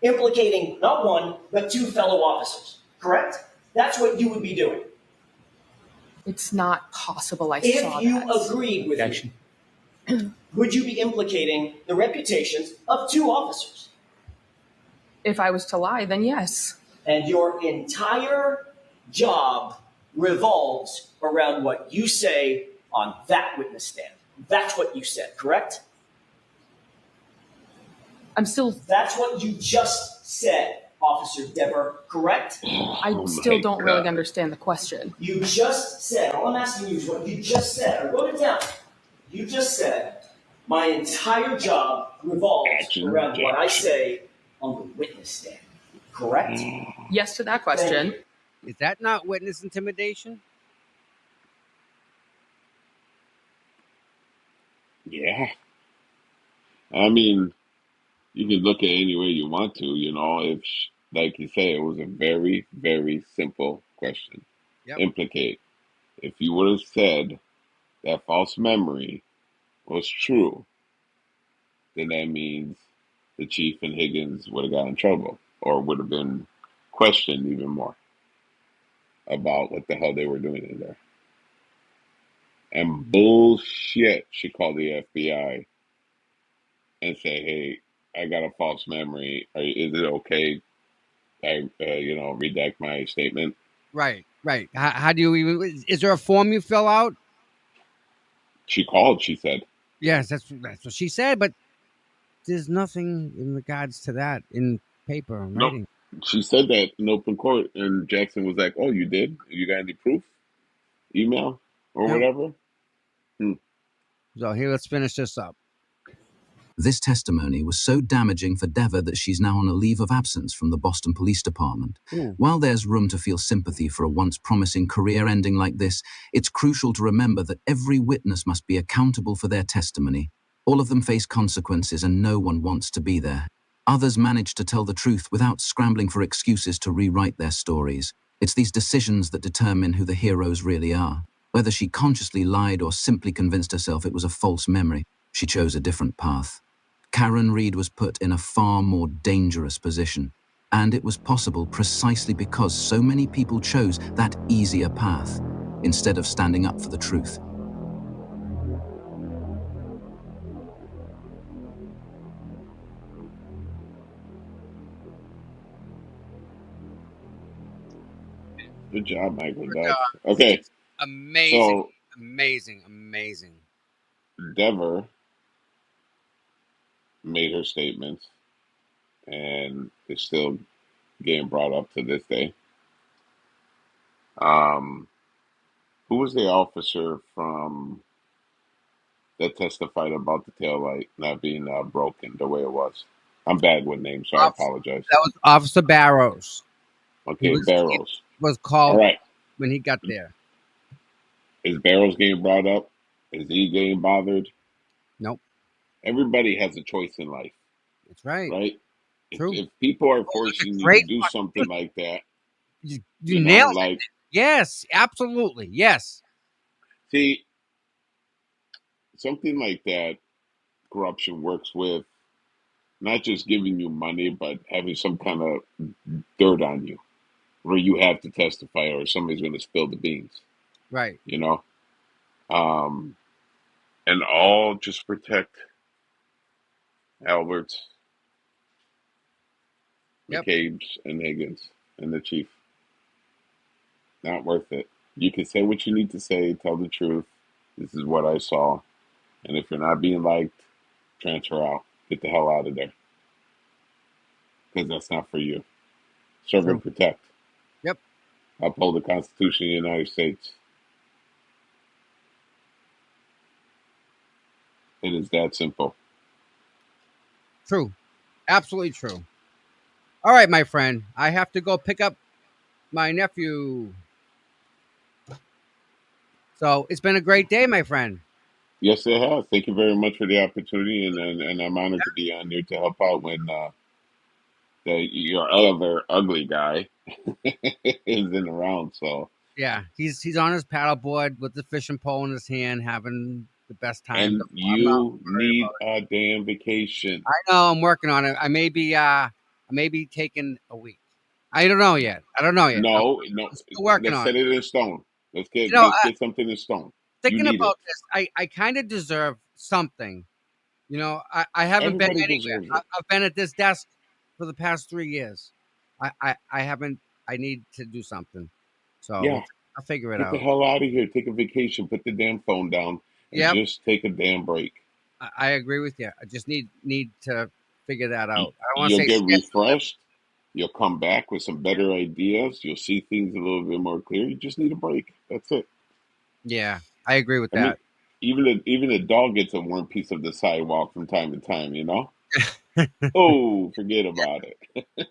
implicating not one, but two fellow officers, correct? That's what you would be doing. It's not possible I saw that. If you agreed with me, would you be implicating the reputations of two officers? If I was to lie, then yes. And your entire job revolves around what you say on that witness stand. That's what you said, correct? That's what you just said, Officer Dever, correct? I still don't really understand the question. You just said, all I'm asking you is what you just said. I wrote it down. You just said, my entire job revolves around what I say on the witness stand, correct? Yes to that question. Is that not witness intimidation? Yeah. I mean, you can look at it any way you want to, you know, if, like you say, it was a very, very simple question. Yep. Implicate. If you would have said that false memory was true, then that means the chief and Higgins would have got in trouble or would have been questioned even more about what the hell they were doing in there. And bullshit, she called the FBI and said, "Hey, I got a false memory. Is it okay? I, redact my statement." Right. How do you even? Is there a form you fill out? She called. She said, Yes, that's what she said. But there's nothing in regards to that in paper or "No." writing. She said that in open court, and Jackson was like, "Oh, you did? You got any proof? Email or No. whatever?" So here, let's finish this up. This testimony was so damaging for Deva that she's now on a leave of absence from the Boston Police Department. While there's room to feel sympathy for a once promising career ending like this, it's crucial to remember that every witness must be accountable for their testimony. All of them face consequences and no one wants to be there. Others manage to tell the truth without scrambling for excuses to rewrite their stories. It's these decisions that determine who the heroes really are. Whether she consciously lied or simply convinced herself it was a false memory, she chose a different path. Karen Read was put in a far more dangerous position, and it was possible precisely because so many people chose that easier path instead of standing up for the truth. Good job, Michael. Okay. Amazing. So, amazing. Dever made her statements, and it's still getting brought up to this day. Who was the officer from that testified about the taillight not being broken the way it was? I'm bad with names, so I apologize. That was Officer Barrows. Okay, Barrows. Was called All right. when he got there. Is Barrows getting brought up? Is he getting bothered? Nope. Everybody has a choice in life. That's right. Right? True. If people are forcing you to do something like that, you know, nailed like, it. Yes, absolutely. Yes. See, something like that, corruption works with not just giving you money, but having some kind of dirt on you where you have to testify or somebody's going to spill the beans, Right. you know? And all just protect Alberts, McCabe's, and Higgins, and the chief. Not worth it. You can say what you need to say, tell the truth. This is what I saw. And if you're not being liked, transfer out. Get the hell out of there. Because that's not for you. Serve and protect. Yep. Uphold the Constitution of the United States. It is that simple. True. Absolutely true. All right, my friend. I have to go pick up my nephew. So it's been a great day, my friend. Yes, it has. Thank you very much for the opportunity, and I'm honored to be on there to help out when your other ugly guy isn't around. So yeah, he's on his paddleboard with the fishing pole in his hand, having the best time. And you need a damn vacation. I know. I'm working on it. I may be taking a week. I don't know yet. No, I'm still working let's on set it in stone. Let's get something in stone. Thinking about this, I kind of deserve something. You know, I haven't been anywhere. I've been at this desk for the past 3 years. I haven't. I need to do something. So yeah, I'll figure it Get out. the hell out of here. Take a vacation. Put the damn phone down. And just take a damn break. I agree with you. I just need to figure that out. You'll get refreshed. You'll come back with some better ideas. You'll see things a little bit more clear. You just need a break. That's it. Yeah, I agree with that. Mean, even a dog gets a warm piece of the sidewalk from time to time, you know? Oh, forget about it.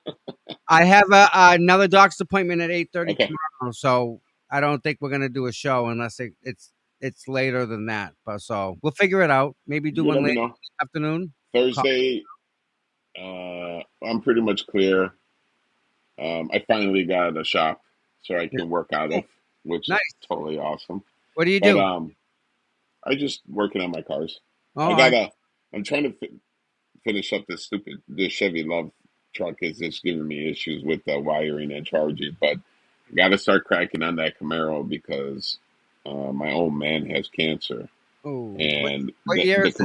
I have another doctor's appointment at 8:30 tomorrow, so I don't think we're gonna do a show unless it's later than that. But so we'll figure it out. Maybe do one later afternoon. Thursday, I'm pretty much clear. I finally got a shop so I can work out of, which is totally awesome. What do you do? I just working on my cars. Oh, I'm trying to finish up this Chevy Love truck is just giving me issues with the wiring and charging. But I got to start cracking on that Camaro because my old man has cancer. Oh, And what year the is it?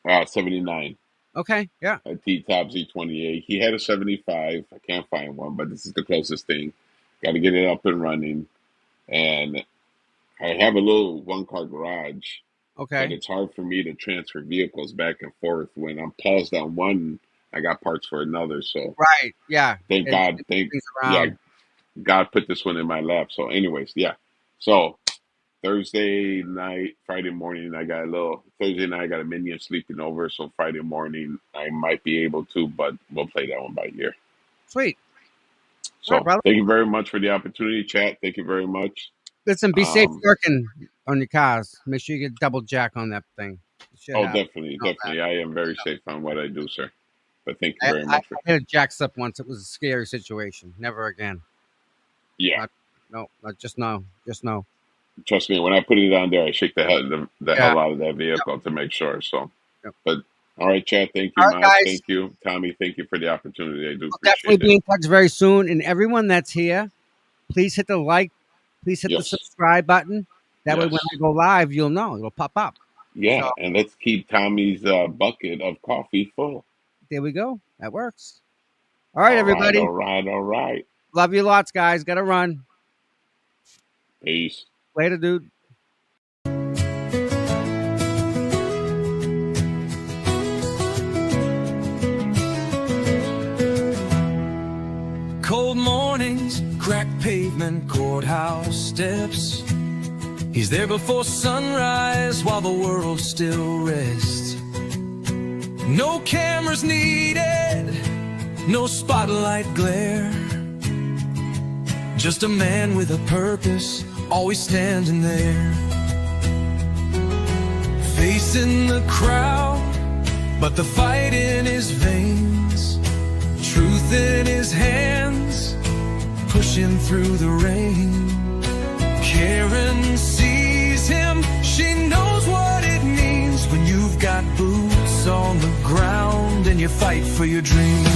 Camaro, 79. Okay, yeah. A T-Top Z28. He had a 75. I can't find one, but this is the closest thing. Got to get it up and running. And I have a little one-car garage. Okay. But it's hard for me to transfer vehicles back and forth. When I'm paused on one, I got parts for another. So Right. Yeah. thank God. God put this one in my lap. So anyways, yeah. So Thursday night, Friday morning, Thursday night I got a minion sleeping over. So Friday morning I might be able to, but we'll play that one by ear. Sweet. So All right, brother. thank you very much for the opportunity, chat. Thank you very much. Listen, be safe working on your cars. Make sure you get double jack on that thing. Definitely. I am very safe on what I do, sir. But thank you very much. I had a jack slip once. It was a scary situation. Never again. Yeah. Just no. Trust me, when I put it on there, I shake the hell out of that vehicle to make sure. So, but all right, Chad, thank you, Mike, thank you, Tommy, thank you for the opportunity. I do We'll appreciate definitely be it. in touch very soon. And everyone that's here, please hit the like, please hit the subscribe button. That way, when I go live, you'll know it'll pop up. Yeah, So, and let's keep Tommy's bucket of coffee full. there we go. That works. All right, everybody. All right. Love you lots, guys. Gotta run. Peace. Later, dude. Cold mornings, cracked pavement, courthouse steps. He's there before sunrise while the world still rests. No cameras needed, no spotlight glare. Just a man with a purpose, always standing there. Facing the crowd, but the fight in his veins. Truth in his hands, pushing through the rain. Karen sees him, she knows what it means when you've got boots on the ground and you fight for your dreams.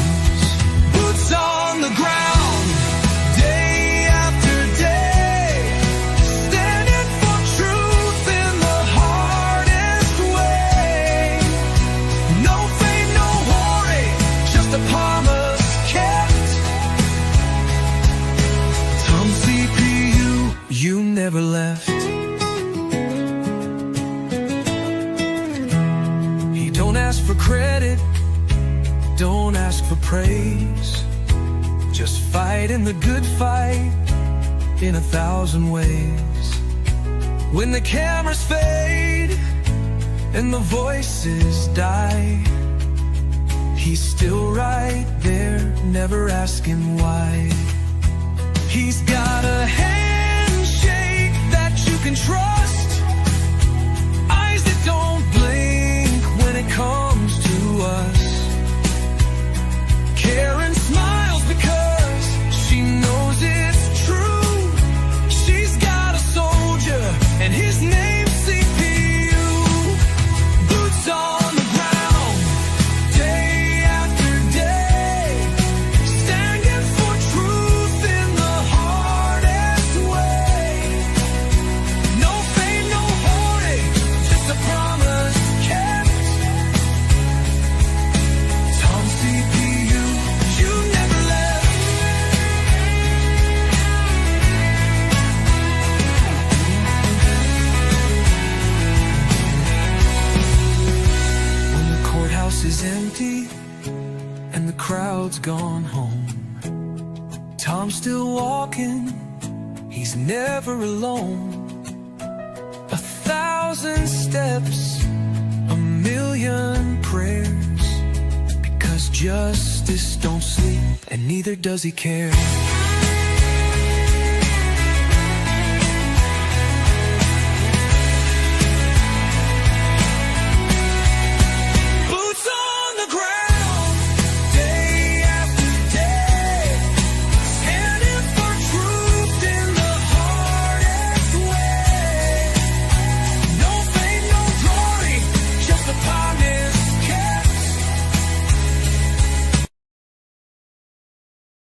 Boots on the ground, day after day, standing for truth in the hardest way. No fame, no worry, just a promise kept. Tom CPU, you never left. He don't ask for credit, don't ask for praise. Just fighting the good fight in 1,000 ways. When the cameras fade and the voices die, he's still right there, never asking why. He's got a handshake that you can trust, eyes that don't blink when it comes to us. Karen smiles because she knows it's true. She's got a soldier and his name's CPU. Boots on the ground, day after day, standing for truth in the hardest way. No fame, no hoarding, just a promise kept. Tom CPU, you never left. When the courthouse is empty and the crowd's gone home, Tom's still walking, he's never alone. 1,000 steps, a million prayers, because justice don't sleep and neither does he care.